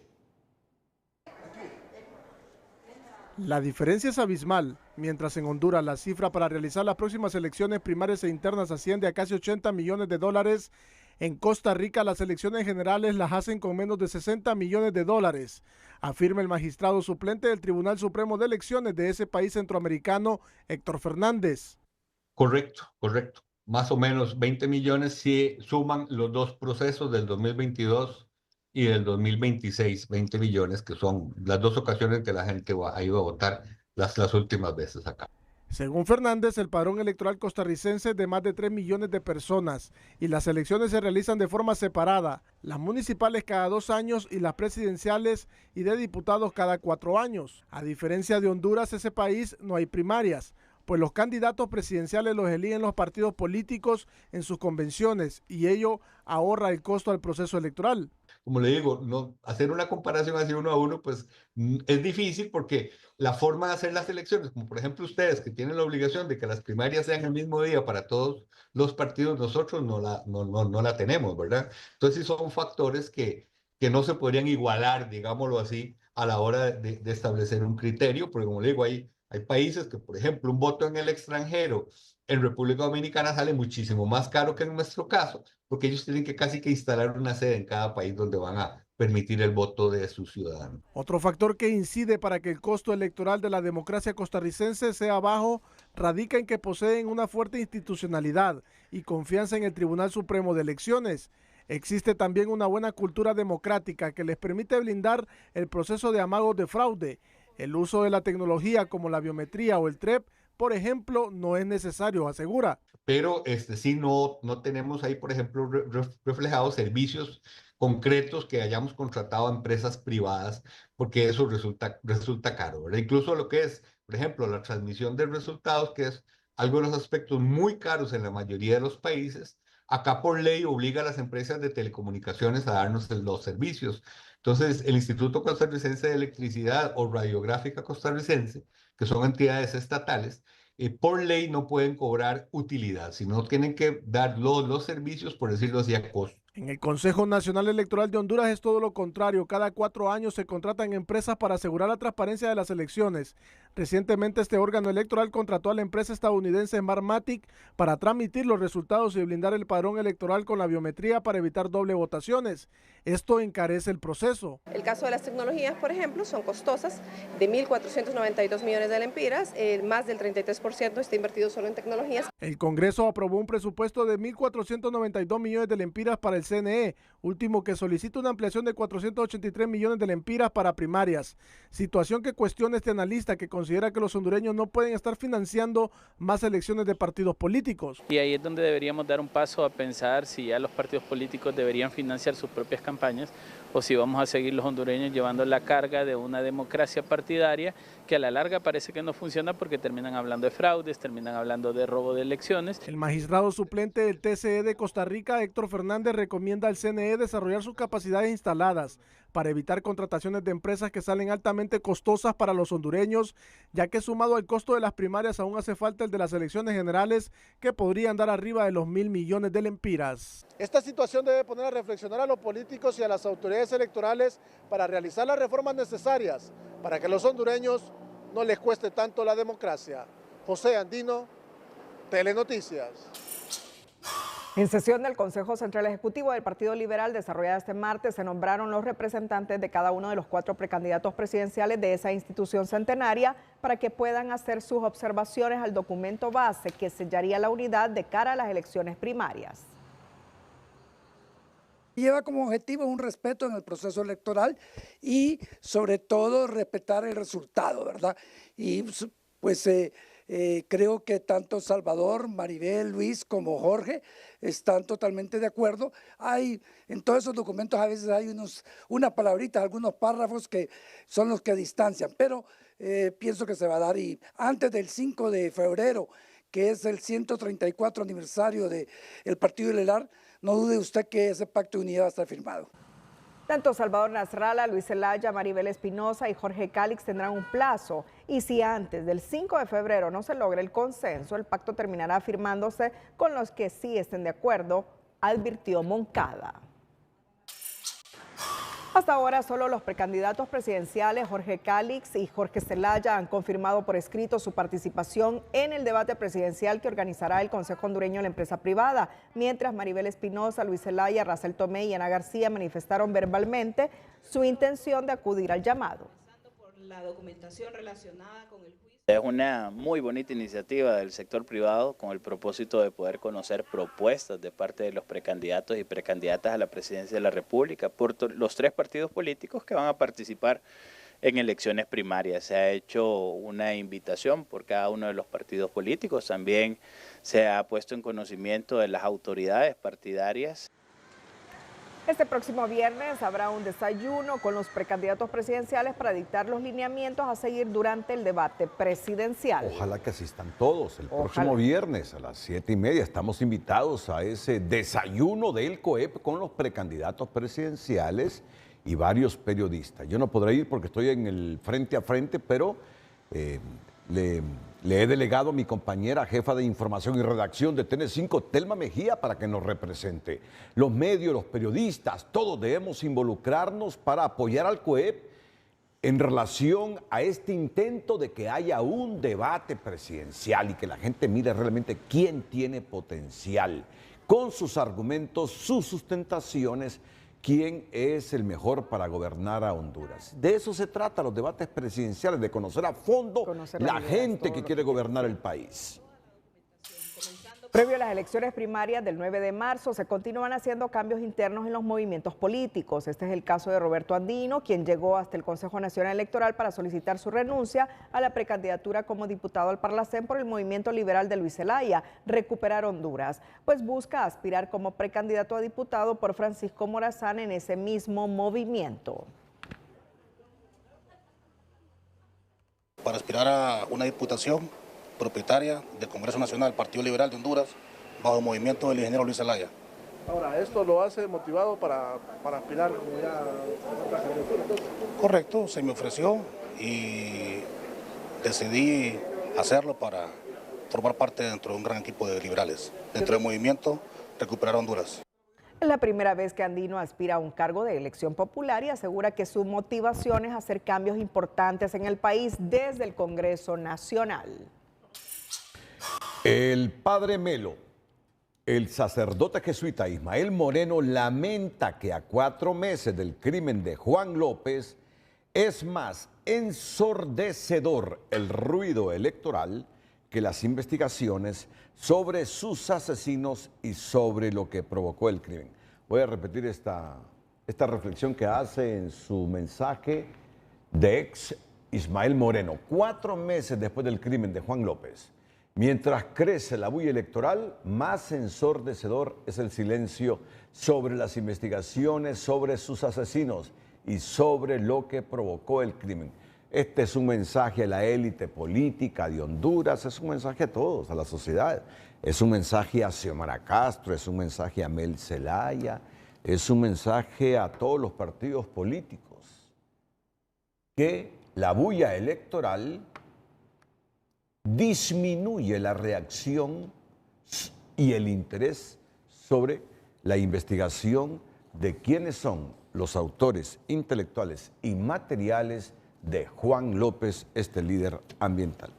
La diferencia es abismal. Mientras en Honduras la cifra para realizar las próximas elecciones primarias e internas asciende a casi 80 millones de dólares, en Costa Rica las elecciones generales las hacen con menos de 60 millones de dólares, afirma el magistrado suplente del Tribunal Supremo de Elecciones de ese país centroamericano, Héctor Fernández. Correcto. Más o menos 20 millones si suman los dos procesos del 2022 y del 2026, 20 millones que son las dos ocasiones que la gente ha ido a votar las últimas veces acá. Según Fernández, el padrón electoral costarricense es de más de 3 millones de personas y las elecciones se realizan de forma separada, las municipales cada 2 años y las presidenciales y de diputados cada 4 años. A diferencia de Honduras, ese país no hay primarias, pues los candidatos presidenciales los eligen los partidos políticos en sus convenciones y ello ahorra el costo al proceso electoral. Como le digo, no, hacer una comparación así uno a uno, pues es difícil porque la forma de hacer las elecciones, como por ejemplo ustedes que tienen la obligación de que las primarias sean el mismo día para todos los partidos, nosotros no la tenemos, ¿verdad? Entonces sí son factores que no se podrían igualar, digámoslo así, a la hora de establecer un criterio, porque como le digo, hay países que, por ejemplo, un voto en el extranjero en República Dominicana sale muchísimo más caro que en nuestro caso, porque ellos tienen que casi que instalar una sede en cada país donde van a permitir el voto de sus ciudadanos. Otro factor que incide para que el costo electoral de la democracia costarricense sea bajo radica en que poseen una fuerte institucionalidad y confianza en el Tribunal Supremo de Elecciones. Existe también una buena cultura democrática que les permite blindar el proceso de amagos de fraude. El uso de la tecnología como la biometría o el TREP, por ejemplo, no es necesario, asegura. Pero sí no tenemos ahí, por ejemplo, reflejados servicios concretos que hayamos contratado a empresas privadas, porque eso resulta caro, ¿verdad? Incluso lo que es, por ejemplo, la transmisión de resultados, que es algo de los aspectos muy caros en la mayoría de los países, acá por ley obliga a las empresas de telecomunicaciones a darnos los servicios. Entonces, el Instituto Costarricense de Electricidad o Radiográfica Costarricense, que son entidades estatales, por ley no pueden cobrar utilidad, sino tienen que dar los servicios, por decirlo así, a costo. En el Consejo Nacional Electoral de Honduras es todo lo contrario. Cada 4 años se contratan empresas para asegurar la transparencia de las elecciones. Recientemente este órgano electoral contrató a la empresa estadounidense Smartmatic para transmitir los resultados y blindar el padrón electoral con la biometría para evitar doble votaciones. Esto encarece el proceso. El caso de las tecnologías, por ejemplo, son costosas, de 1.492 millones de lempiras, más del 33% está invertido solo en tecnologías. El Congreso aprobó un presupuesto de 1.492 millones de lempiras para el CNE, último que solicita una ampliación de 483 millones de lempiras para primarias. Situación que cuestiona este analista, que considera que los hondureños no pueden estar financiando más elecciones de partidos políticos. Y ahí es donde deberíamos dar un paso a pensar si ya los partidos políticos deberían financiar sus propias campañas o si vamos a seguir los hondureños llevando la carga de una democracia partidaria que a la larga parece que no funciona porque terminan hablando de fraudes, terminan hablando de robo de elecciones. El magistrado suplente del TCE de Costa Rica, Héctor Fernández, recomienda al CNE desarrollar sus capacidades instaladas para evitar contrataciones de empresas que salen altamente costosas para los hondureños, ya que sumado al costo de las primarias aún hace falta el de las elecciones generales, que podrían dar arriba de los 1.000 millones de lempiras. Esta situación debe poner a reflexionar a los políticos y a las autoridades electorales para realizar las reformas necesarias para que a los hondureños no les cueste tanto la democracia. José Andino, Telenoticias. En sesión del Consejo Central Ejecutivo del Partido Liberal desarrollada este martes, se nombraron los representantes de cada uno de los 4 precandidatos presidenciales de esa institución centenaria para que puedan hacer sus observaciones al documento base que sellaría la unidad de cara a las elecciones primarias. Lleva como objetivo un respeto en el proceso electoral y sobre todo respetar el resultado, ¿verdad? Y pues creo que tanto Salvador, Maribel, Luis como Jorge están totalmente de acuerdo. Hay en todos esos documentos a veces hay unas palabritas, algunos párrafos que son los que distancian, pero pienso que se va a dar, y antes del 5 de febrero, que es el 134 aniversario del Partido Liberal, no dude usted que ese pacto de unidad va a estar firmado. Tanto Salvador Nasralla, Luis Zelaya, Maribel Espinosa y Jorge Calix tendrán un plazo, y si antes del 5 de febrero no se logra el consenso, el pacto terminará firmándose con los que sí estén de acuerdo, advirtió Moncada. Hasta ahora solo los precandidatos presidenciales Jorge Calix y Jorge Zelaya han confirmado por escrito su participación en el debate presidencial que organizará el Consejo Hondureño de la Empresa Privada, mientras Maribel Espinosa, Luis Zelaya, Racel Tomé y Ana García manifestaron verbalmente su intención de acudir al llamado. La documentación relacionada con el juicio. Es una muy bonita iniciativa del sector privado con el propósito de poder conocer propuestas de parte de los precandidatos y precandidatas a la presidencia de la República por los 3 partidos políticos que van a participar en elecciones primarias. Se ha hecho una invitación por cada uno de los partidos políticos, también se ha puesto en conocimiento de las autoridades partidarias. Este próximo viernes habrá un desayuno con los precandidatos presidenciales para dictar los lineamientos a seguir durante el debate presidencial. Ojalá que asistan todos. El próximo viernes a las 7:30 estamos invitados a ese desayuno del COEP con los precandidatos presidenciales y varios periodistas. Yo no podré ir porque estoy en el frente a frente, pero le he delegado a mi compañera jefa de información y redacción de TN5, Telma Mejía, para que nos represente. Los medios, los periodistas, todos debemos involucrarnos para apoyar al COEP en relación a este intento de que haya un debate presidencial y que la gente mire realmente quién tiene potencial, con sus argumentos, sus sustentaciones, quién es el mejor para gobernar a Honduras. De eso se trata los debates presidenciales, de conocer a fondo la gente que quiere gobernar el país. Previo a las elecciones primarias del 9 de marzo, se continúan haciendo cambios internos en los movimientos políticos. Este es el caso de Roberto Andino, quien llegó hasta el Consejo Nacional Electoral para solicitar su renuncia a la precandidatura como diputado al Parlacén por el Movimiento Liberal de Luis Zelaya, Recuperar Honduras, pues busca aspirar como precandidato a diputado por Francisco Morazán en ese mismo movimiento. Para aspirar a una diputación propietaria del Congreso Nacional, Partido Liberal de Honduras, bajo el movimiento del ingeniero Luis Zelaya. Ahora, ¿esto lo hace motivado para aspirar como ya? Correcto, se me ofreció y decidí hacerlo para formar parte dentro de un gran equipo de liberales, dentro del movimiento Recuperar Honduras. Es la primera vez que Andino aspira a un cargo de elección popular y asegura que su motivación es hacer cambios importantes en el país desde el Congreso Nacional. El padre Melo, el sacerdote jesuita Ismael Moreno, lamenta que a 4 meses del crimen de Juan López es más ensordecedor el ruido electoral que las investigaciones sobre sus asesinos y sobre lo que provocó el crimen. Voy a repetir esta reflexión que hace en su mensaje de ex Ismael Moreno. 4 meses después del crimen de Juan López, mientras crece la bulla electoral, más ensordecedor es el silencio sobre las investigaciones, sobre sus asesinos y sobre lo que provocó el crimen. Este es un mensaje a la élite política de Honduras, es un mensaje a todos, a la sociedad. Es un mensaje a Xiomara Castro, es un mensaje a Mel Zelaya, es un mensaje a todos los partidos políticos que la bulla electoral disminuye la reacción y el interés sobre la investigación de quiénes son los autores intelectuales y materiales de Juan López, este líder ambiental.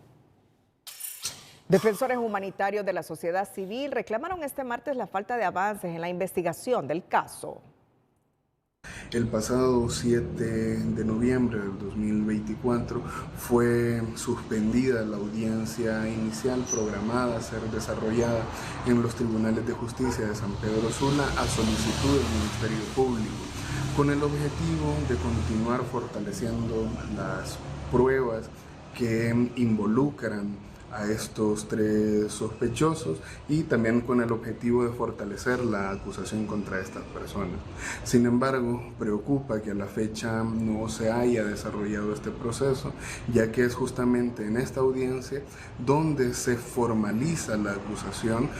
Defensores humanitarios de la sociedad civil reclamaron este martes la falta de avances en la investigación del caso. El pasado 7 de noviembre del 2024 fue suspendida la audiencia inicial programada a ser desarrollada en los tribunales de justicia de San Pedro Sula a solicitud del Ministerio Público, con el objetivo de continuar fortaleciendo las pruebas que involucran a estos 3 sospechosos y también con el objetivo de fortalecer la acusación contra estas personas. Sin embargo, preocupa que a la fecha no se haya desarrollado este proceso, ya que es justamente en esta audiencia donde se formaliza la acusación.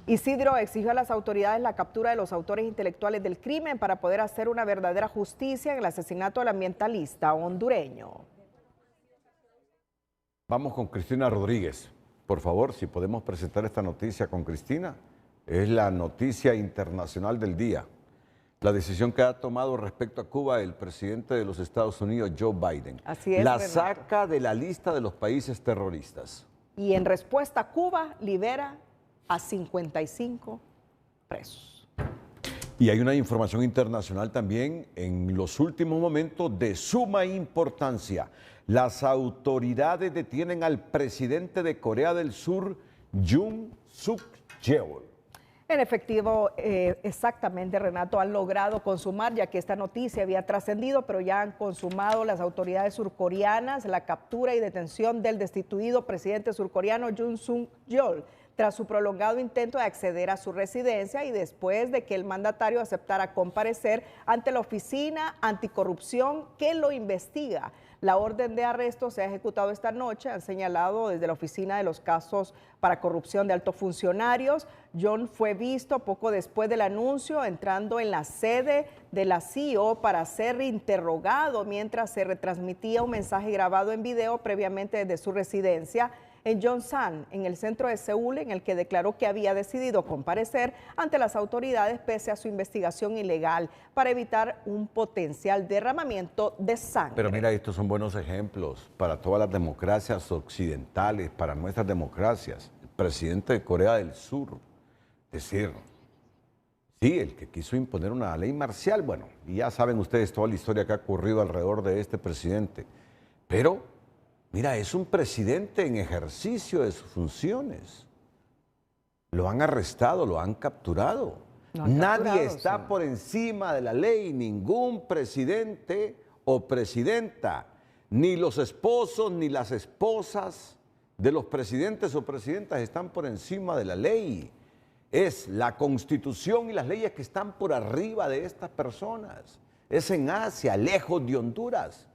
Isidro exigió a las autoridades la captura de los autores intelectuales del crimen para poder hacer una verdadera justicia en el asesinato del ambientalista hondureño. Vamos con Cristina Rodríguez. Por favor, si podemos presentar esta noticia con Cristina. Es la noticia internacional del día. La decisión que ha tomado respecto a Cuba el presidente de los Estados Unidos, Joe Biden. Así es, la Renato. saca de la lista de los países terroristas. Y en respuesta, Cuba libera a 55 presos. Y hay una información internacional también en los últimos momentos de suma importancia. Las autoridades detienen al presidente de Corea del Sur, Yoon Suk Yeol. En efectivo, exactamente, Renato, han logrado consumar, ya que esta noticia había trascendido, pero ya han consumado las autoridades surcoreanas la captura y detención del destituido presidente surcoreano Yoon Suk Yeol, tras su prolongado intento de acceder a su residencia y después de que el mandatario aceptara comparecer ante la Oficina Anticorrupción que lo investiga. La orden de arresto se ha ejecutado esta noche, han señalado desde la Oficina de los Casos para Corrupción de Altos Funcionarios. John fue visto poco después del anuncio entrando en la sede de la CEO para ser interrogado mientras se retransmitía un mensaje grabado en video previamente desde su residencia en Yongsan, en el centro de Seúl, en el que declaró que había decidido comparecer ante las autoridades pese a su investigación ilegal para evitar un potencial derramamiento de sangre. Pero mira, estos son buenos ejemplos para todas las democracias occidentales, para nuestras democracias. El presidente de Corea del Sur, es decir, sí, el que quiso imponer una ley marcial, bueno, y ya saben ustedes toda la historia que ha ocurrido alrededor de este presidente, pero mira, es un presidente en ejercicio de sus funciones. Lo han arrestado, lo han capturado. Nadie está por encima de la ley, ningún presidente o presidenta, ni los esposos ni las esposas de los presidentes o presidentas están por encima de la ley. Es la Constitución y las leyes que están por arriba de estas personas. Es en Asia, lejos de Honduras.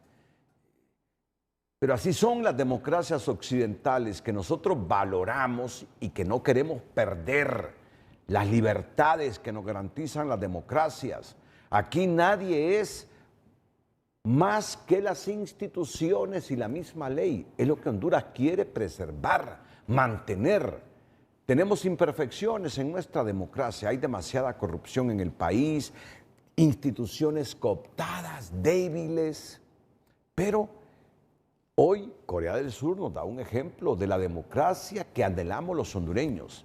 Pero así son las democracias occidentales que nosotros valoramos y que no queremos perder las libertades que nos garantizan las democracias. Aquí nadie es más que las instituciones y la misma ley. Es lo que Honduras quiere preservar, mantener. Tenemos imperfecciones en nuestra democracia, hay demasiada corrupción en el país, instituciones cooptadas, débiles, pero hoy Corea del Sur nos da un ejemplo de la democracia que anhelamos los hondureños.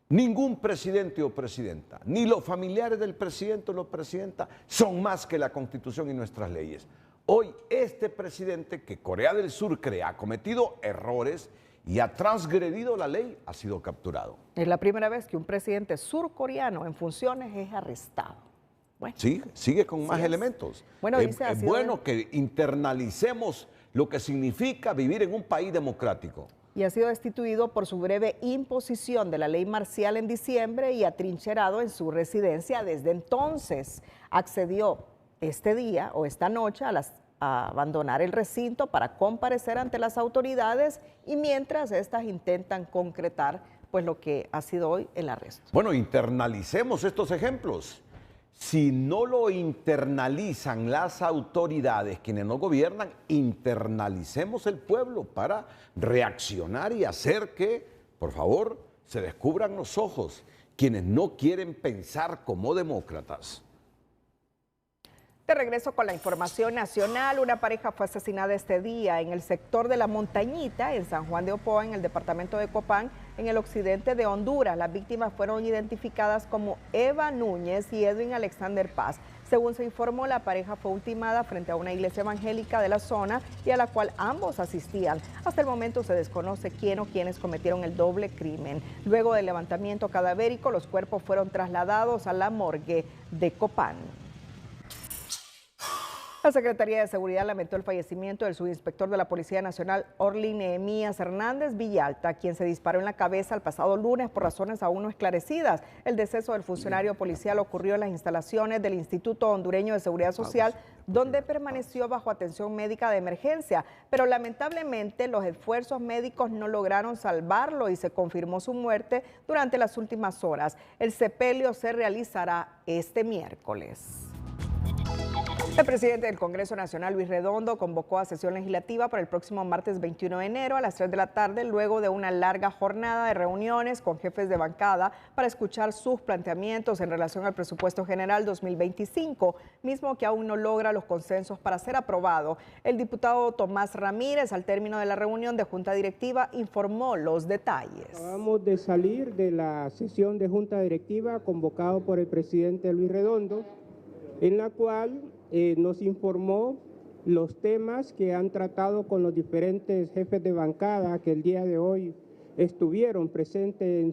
Ningún presidente o presidenta, ni los familiares del presidente o la presidenta son más que la Constitución y nuestras leyes. Hoy este presidente que Corea del Sur cree ha cometido errores y ha transgredido la ley, ha sido capturado. Es la primera vez que un presidente surcoreano en funciones es arrestado. Bueno, sí, sigue con más elementos. Bueno, es bueno que internalicemos lo que significa vivir en un país democrático. Y ha sido destituido por su breve imposición de la ley marcial en diciembre y atrincherado en su residencia desde entonces. Accedió este día o esta noche a abandonar el recinto para comparecer ante las autoridades y mientras estas intentan concretar pues lo que ha sido hoy el arresto. Bueno, internalicemos estos ejemplos. Si no lo internalizan las autoridades, quienes no gobiernan, internalicemos el pueblo para reaccionar y hacer que, por favor, se descubran los ojos quienes no quieren pensar como demócratas. De regreso con la información nacional, una pareja fue asesinada este día en el sector de La Montañita, en San Juan de Ocoa, en el departamento de Copán, en el occidente de Honduras. Las víctimas fueron identificadas como Eva Núñez y Edwin Alexander Paz. Según se informó, la pareja fue ultimada frente a una iglesia evangélica de la zona y a la cual ambos asistían. Hasta el momento se desconoce quién o quiénes cometieron el doble crimen. Luego del levantamiento cadavérico, los cuerpos fueron trasladados a la morgue de Copán. La Secretaría de Seguridad lamentó el fallecimiento del subinspector de la Policía Nacional, Orlin Nehemías Hernández Villalta, quien se disparó en la cabeza el pasado lunes por razones aún no esclarecidas. El deceso del funcionario policial ocurrió en las instalaciones del Instituto Hondureño de Seguridad Social, donde permaneció bajo atención médica de emergencia, pero lamentablemente los esfuerzos médicos no lograron salvarlo y se confirmó su muerte durante las últimas horas. El sepelio se realizará este miércoles. El presidente del Congreso Nacional, Luis Redondo, convocó a sesión legislativa para el próximo martes 21 de enero a las 3 de la tarde, luego de una larga jornada de reuniones con jefes de bancada para escuchar sus planteamientos en relación al presupuesto general 2025, mismo que aún no logra los consensos para ser aprobado. El diputado Tomás Ramírez, al término de la reunión de Junta Directiva, informó los detalles. Acabamos de salir de la sesión de Junta Directiva convocado por el presidente Luis Redondo, en la cual nos informó los temas que han tratado con los diferentes jefes de bancada que el día de hoy estuvieron presentes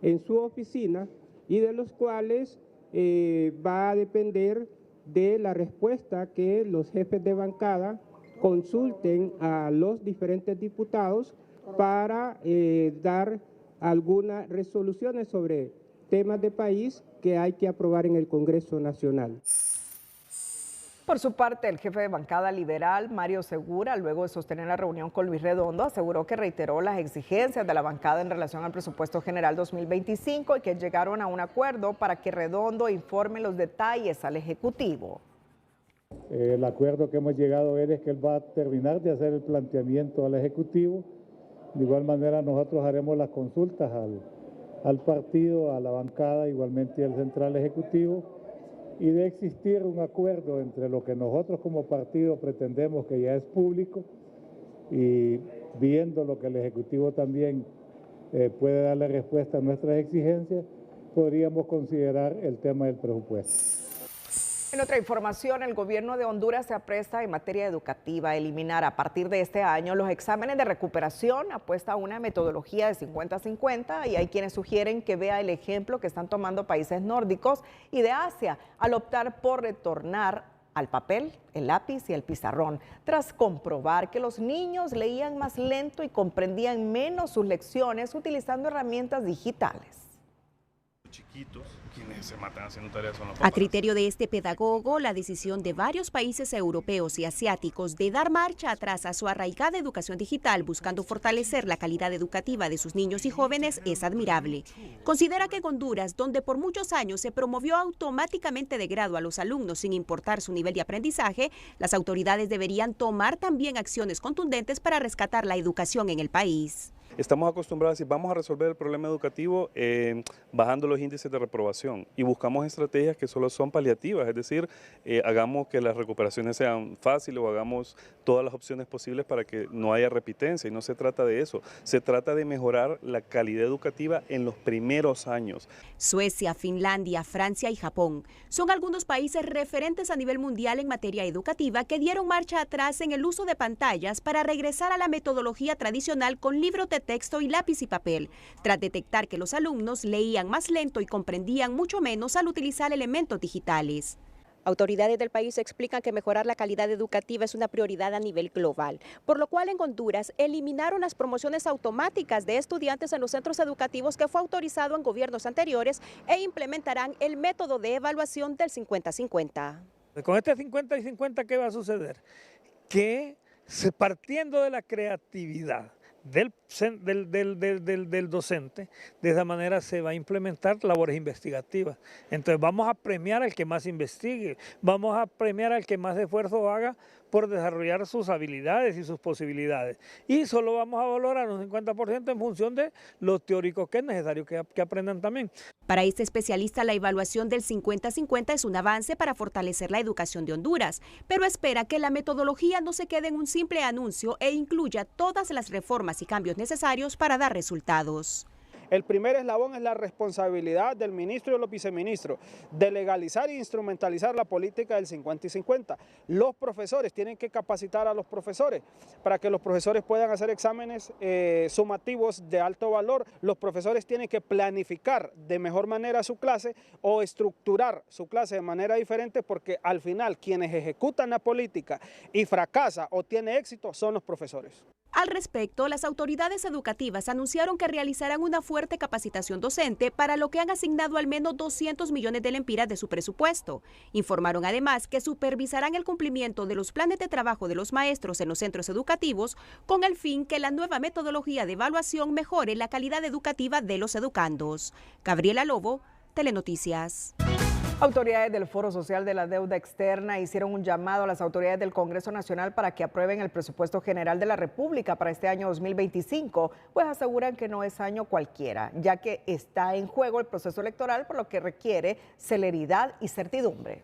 en su oficina y de los cuales va a depender de la respuesta que los jefes de bancada consulten a los diferentes diputados para dar algunas resoluciones sobre temas de país que hay que aprobar en el Congreso Nacional. Por su parte, el jefe de bancada liberal, Mario Segura, luego de sostener la reunión con Luis Redondo, aseguró que reiteró las exigencias de la bancada en relación al presupuesto general 2025 y que llegaron a un acuerdo para que Redondo informe los detalles al Ejecutivo. El acuerdo que hemos llegado es que él va a terminar de hacer el planteamiento al Ejecutivo. De igual manera, nosotros haremos las consultas al partido, a la bancada, igualmente al central ejecutivo, y de existir un acuerdo entre lo que nosotros como partido pretendemos que ya es público y viendo lo que el Ejecutivo también puede darle respuesta a nuestras exigencias, podríamos considerar el tema del presupuesto. En otra información, el gobierno de Honduras se apresta en materia educativa a eliminar a partir de este año los exámenes de recuperación, apuesta a una metodología de 50-50 y hay quienes sugieren que vea el ejemplo que están tomando países nórdicos y de Asia al optar por retornar al papel, el lápiz y el pizarrón, tras comprobar que los niños leían más lento y comprendían menos sus lecciones utilizando herramientas digitales. Chiquitos, quienes se matan haciendo tareas son los papás. A criterio de este pedagogo, la decisión de varios países europeos y asiáticos de dar marcha atrás a su arraigada educación digital buscando fortalecer la calidad educativa de sus niños y jóvenes es admirable. Considera que en Honduras, donde por muchos años se promovió automáticamente de grado a los alumnos sin importar su nivel de aprendizaje, las autoridades deberían tomar también acciones contundentes para rescatar la educación en el país. Estamos acostumbrados a decir, vamos a resolver el problema educativo bajando los índices de reprobación y buscamos estrategias que solo son paliativas, es decir, hagamos que las recuperaciones sean fáciles o hagamos todas las opciones posibles para que no haya repitencia y no se trata de eso, se trata de mejorar la calidad educativa en los primeros años. Suecia, Finlandia, Francia y Japón son algunos países referentes a nivel mundial en materia educativa que dieron marcha atrás en el uso de pantallas para regresar a la metodología tradicional con libros de texto y lápiz y papel, tras detectar que los alumnos leían más lento y comprendían mucho menos al utilizar elementos digitales. Autoridades del país explican que mejorar la calidad educativa es una prioridad a nivel global, por lo cual en Honduras eliminaron las promociones automáticas de estudiantes en los centros educativos que fue autorizado en gobiernos anteriores e implementarán el método de evaluación del 50-50. Con este 50 y 50, ¿qué va a suceder? Que partiendo de la creatividad, del docente. De esa manera se va a implementar labores investigativas. Entonces vamos a premiar al que más investigue, vamos a premiar al que más esfuerzo haga por desarrollar sus habilidades y sus posibilidades. Y solo vamos a valorar un 50% en función de los teóricos que es necesario que aprendan también. Para este especialista, la evaluación del 50-50 es un avance para fortalecer la educación de Honduras, pero espera que la metodología no se quede en un simple anuncio e incluya todas las reformas y cambios necesarios para dar resultados. El primer eslabón es la responsabilidad del ministro y de los viceministros de legalizar e instrumentalizar la política del 50 y 50. Los profesores tienen que capacitar a los profesores para que los profesores puedan hacer exámenes sumativos de alto valor. Los profesores tienen que planificar de mejor manera su clase o estructurar su clase de manera diferente, porque al final quienes ejecutan la política y fracasa o tiene éxito son los profesores. Al respecto, las autoridades educativas anunciaron que realizarán una fuerte capacitación docente, para lo que han asignado al menos 200 millones de lempiras de su presupuesto. Informaron además que supervisarán el cumplimiento de los planes de trabajo de los maestros en los centros educativos, con el fin que la nueva metodología de evaluación mejore la calidad educativa de los educandos. Gabriela Lobo, Telenoticias. Autoridades del Foro Social de la Deuda Externa hicieron un llamado a las autoridades del Congreso Nacional para que aprueben el presupuesto general de la República para este año 2025, pues aseguran que no es año cualquiera, ya que está en juego el proceso electoral, por lo que requiere celeridad y certidumbre.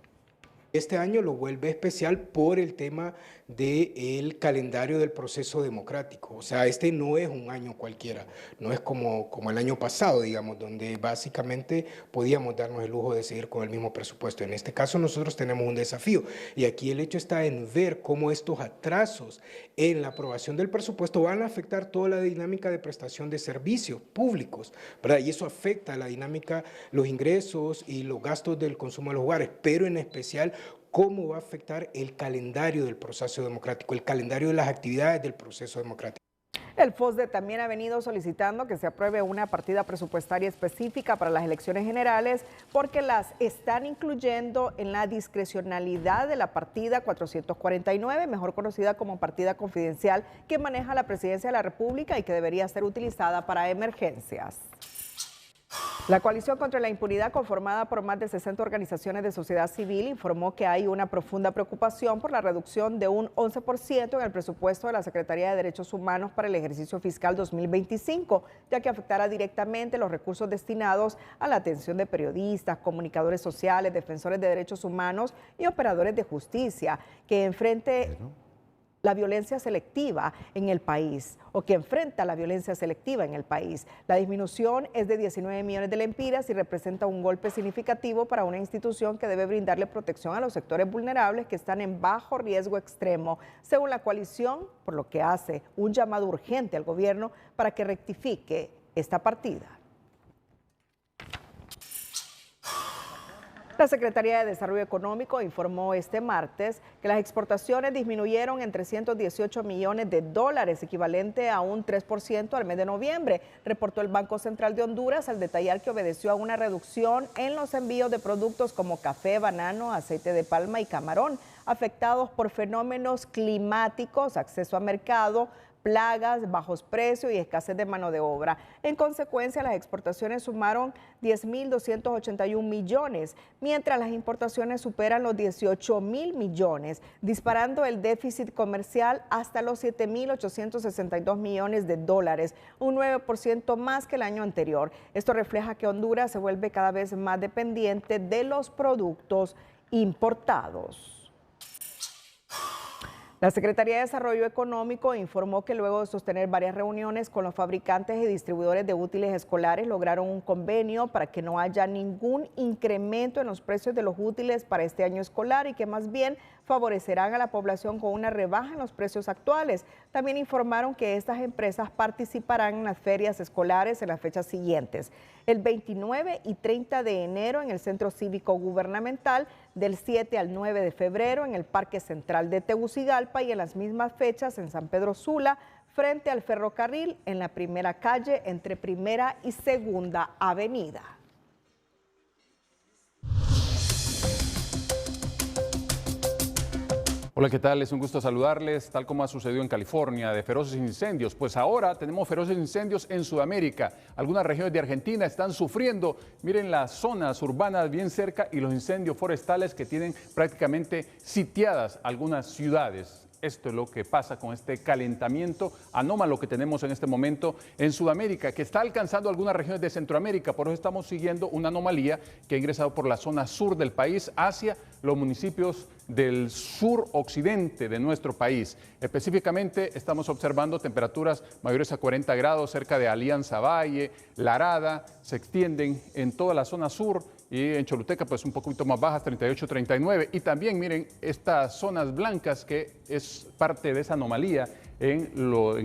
Este año lo vuelve especial por el tema del calendario del proceso democrático. O sea, este no es un año cualquiera, no es como el año pasado, digamos, donde básicamente podíamos darnos el lujo de seguir con el mismo presupuesto. En este caso nosotros tenemos un desafío, y aquí el hecho está en ver cómo estos atrasos en la aprobación del presupuesto van a afectar toda la dinámica de prestación de servicios públicos, ¿verdad? Y eso afecta a la dinámica, los ingresos y los gastos del consumo de los hogares, pero en especial cómo va a afectar el calendario del proceso democrático, el calendario de las actividades del proceso democrático. El FOSDE también ha venido solicitando que se apruebe una partida presupuestaria específica para las elecciones generales, porque las están incluyendo en la discrecionalidad de la partida 449, mejor conocida como partida confidencial, que maneja la Presidencia de la República y que debería ser utilizada para emergencias. La coalición contra la impunidad, conformada por más de 60 organizaciones de sociedad civil, informó que hay una profunda preocupación por la reducción de un 11% en el presupuesto de la Secretaría de Derechos Humanos para el ejercicio fiscal 2025, ya que afectará directamente los recursos destinados a la atención de periodistas, comunicadores sociales, defensores de derechos humanos y operadores de justicia que enfrenta la violencia selectiva en el país. La disminución es de 19 millones de lempiras y representa un golpe significativo para una institución que debe brindarle protección a los sectores vulnerables que están en bajo riesgo extremo, según la coalición, por lo que hace un llamado urgente al gobierno para que rectifique esta partida. La Secretaría de Desarrollo Económico informó este martes que las exportaciones disminuyeron en $318 millones, equivalente a un 3% al mes de noviembre, reportó el Banco Central de Honduras, al detallar que obedeció a una reducción en los envíos de productos como café, banano, aceite de palma y camarón, afectados por fenómenos climáticos, acceso a mercado, plagas, bajos precios y escasez de mano de obra. En consecuencia, las exportaciones sumaron 10.281 millones, mientras las importaciones superan los 18.000 millones, disparando el déficit comercial hasta los 7.862 millones de dólares, un 9% más que el año anterior. Esto refleja que Honduras se vuelve cada vez más dependiente de los productos importados. La Secretaría de Desarrollo Económico informó que luego de sostener varias reuniones con los fabricantes y distribuidores de útiles escolares, lograron un convenio para que no haya ningún incremento en los precios de los útiles para este año escolar y que más bien favorecerán a la población con una rebaja en los precios actuales. También informaron que estas empresas participarán en las ferias escolares en las fechas siguientes: el 29 y 30 de enero en el Centro Cívico Gubernamental, del 7 al 9 de febrero en el Parque Central de Tegucigalpa y en las mismas fechas en San Pedro Sula, frente al ferrocarril, en la primera calle entre Primera y Segunda Avenida. Hola, ¿qué tal? Es un gusto saludarles. Tal como ha sucedido en California, de feroces incendios, pues ahora tenemos feroces incendios en Sudamérica. Algunas regiones de Argentina están sufriendo. Miren las zonas urbanas bien cerca y los incendios forestales que tienen prácticamente sitiadas algunas ciudades. Esto es lo que pasa con este calentamiento anómalo que tenemos en este momento en Sudamérica, que está alcanzando algunas regiones de Centroamérica. Por eso estamos siguiendo una anomalía que ha ingresado por la zona sur del país hacia los municipios del sur-occidente de nuestro país. Específicamente estamos observando temperaturas mayores a 40 grados cerca de Alianza Valle, Larada, se extienden en toda la zona sur, y en Choluteca pues un poquito más bajas, 38, 39. Y también miren estas zonas blancas que es parte de esa anomalía en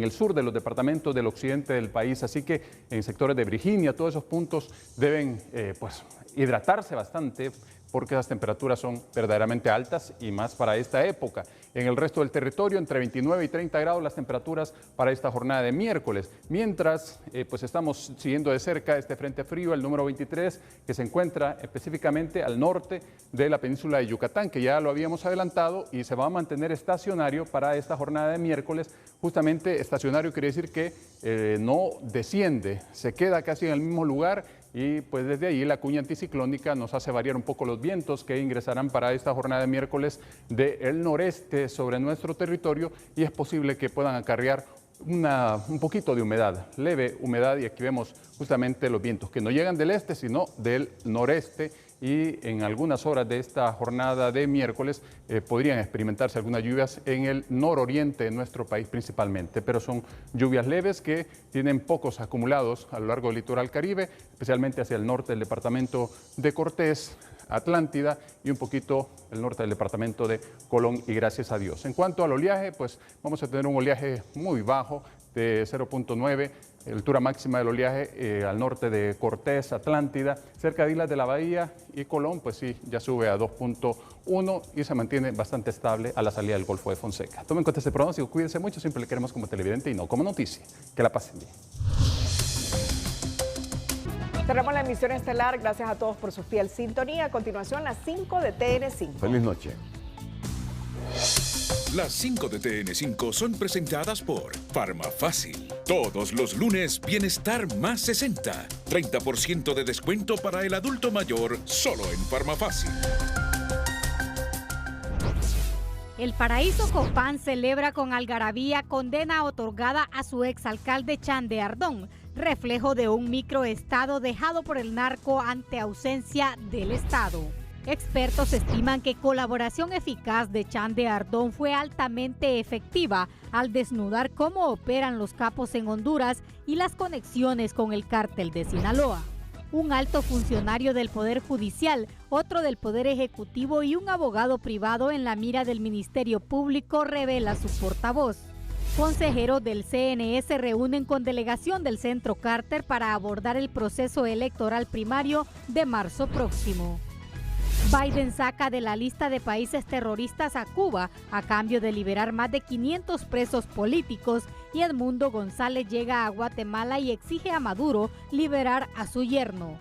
el sur de los departamentos del occidente del país. Así que en sectores de Virginia, todos esos puntos deben pues hidratarse bastante, porque las temperaturas son verdaderamente altas y más para esta época. En el resto del territorio, entre 29 y 30 grados las temperaturas para esta jornada de miércoles. Mientras, pues estamos siguiendo de cerca este frente frío, el número 23, que se encuentra específicamente al norte de la península de Yucatán, que ya lo habíamos adelantado y se va a mantener estacionario para esta jornada de miércoles. Justamente estacionario quiere decir que no desciende, se queda casi en el mismo lugar. Y pues desde ahí la cuña anticiclónica nos hace variar un poco los vientos que ingresarán para esta jornada de miércoles del noreste sobre nuestro territorio, y es posible que puedan acarrear un poquito de humedad, leve humedad, y aquí vemos justamente los vientos que no llegan del este sino del noreste, y en algunas horas de esta jornada de miércoles podrían experimentarse algunas lluvias en el nororiente de nuestro país principalmente, pero son lluvias leves que tienen pocos acumulados a lo largo del litoral caribe, especialmente hacia el norte del departamento de Cortés, Atlántida y un poquito el norte del departamento de Colón, y gracias a Dios. En cuanto al oleaje, pues vamos a tener un oleaje muy bajo de 0.9, altura máxima del oleaje al norte de Cortés, Atlántida, cerca de Islas de la Bahía y Colón, pues sí, ya sube a 2.1 y se mantiene bastante estable a la salida del Golfo de Fonseca. Tomen en cuenta este pronóstico, cuídense mucho, siempre le queremos como televidente y no como noticia. Que la pasen bien. Cerramos la emisión estelar. Gracias a todos por su fiel sintonía. A continuación, las 5 de TN5. Feliz noche. Las 5 de TN5 son presentadas por Farmafácil. Todos los lunes, Bienestar más 60. 30% de descuento para el adulto mayor, solo en Farmafácil. El Paraíso Copán celebra con algarabía condena otorgada a su exalcalde Chande Ardón, reflejo de un microestado dejado por el narco ante ausencia del Estado. Expertos estiman que colaboración eficaz de Chande Ardón fue altamente efectiva al desnudar cómo operan los capos en Honduras y las conexiones con el cártel de Sinaloa. Un alto funcionario del Poder Judicial, otro del Poder Ejecutivo y un abogado privado en la mira del Ministerio Público, revela su portavoz. Consejeros del CNE se reúnen con delegación del Centro Carter para abordar el proceso electoral primario de marzo próximo. Biden saca de la lista de países terroristas a Cuba a cambio de liberar más de 500 presos políticos, y Edmundo González llega a Guatemala y exige a Maduro liberar a su yerno.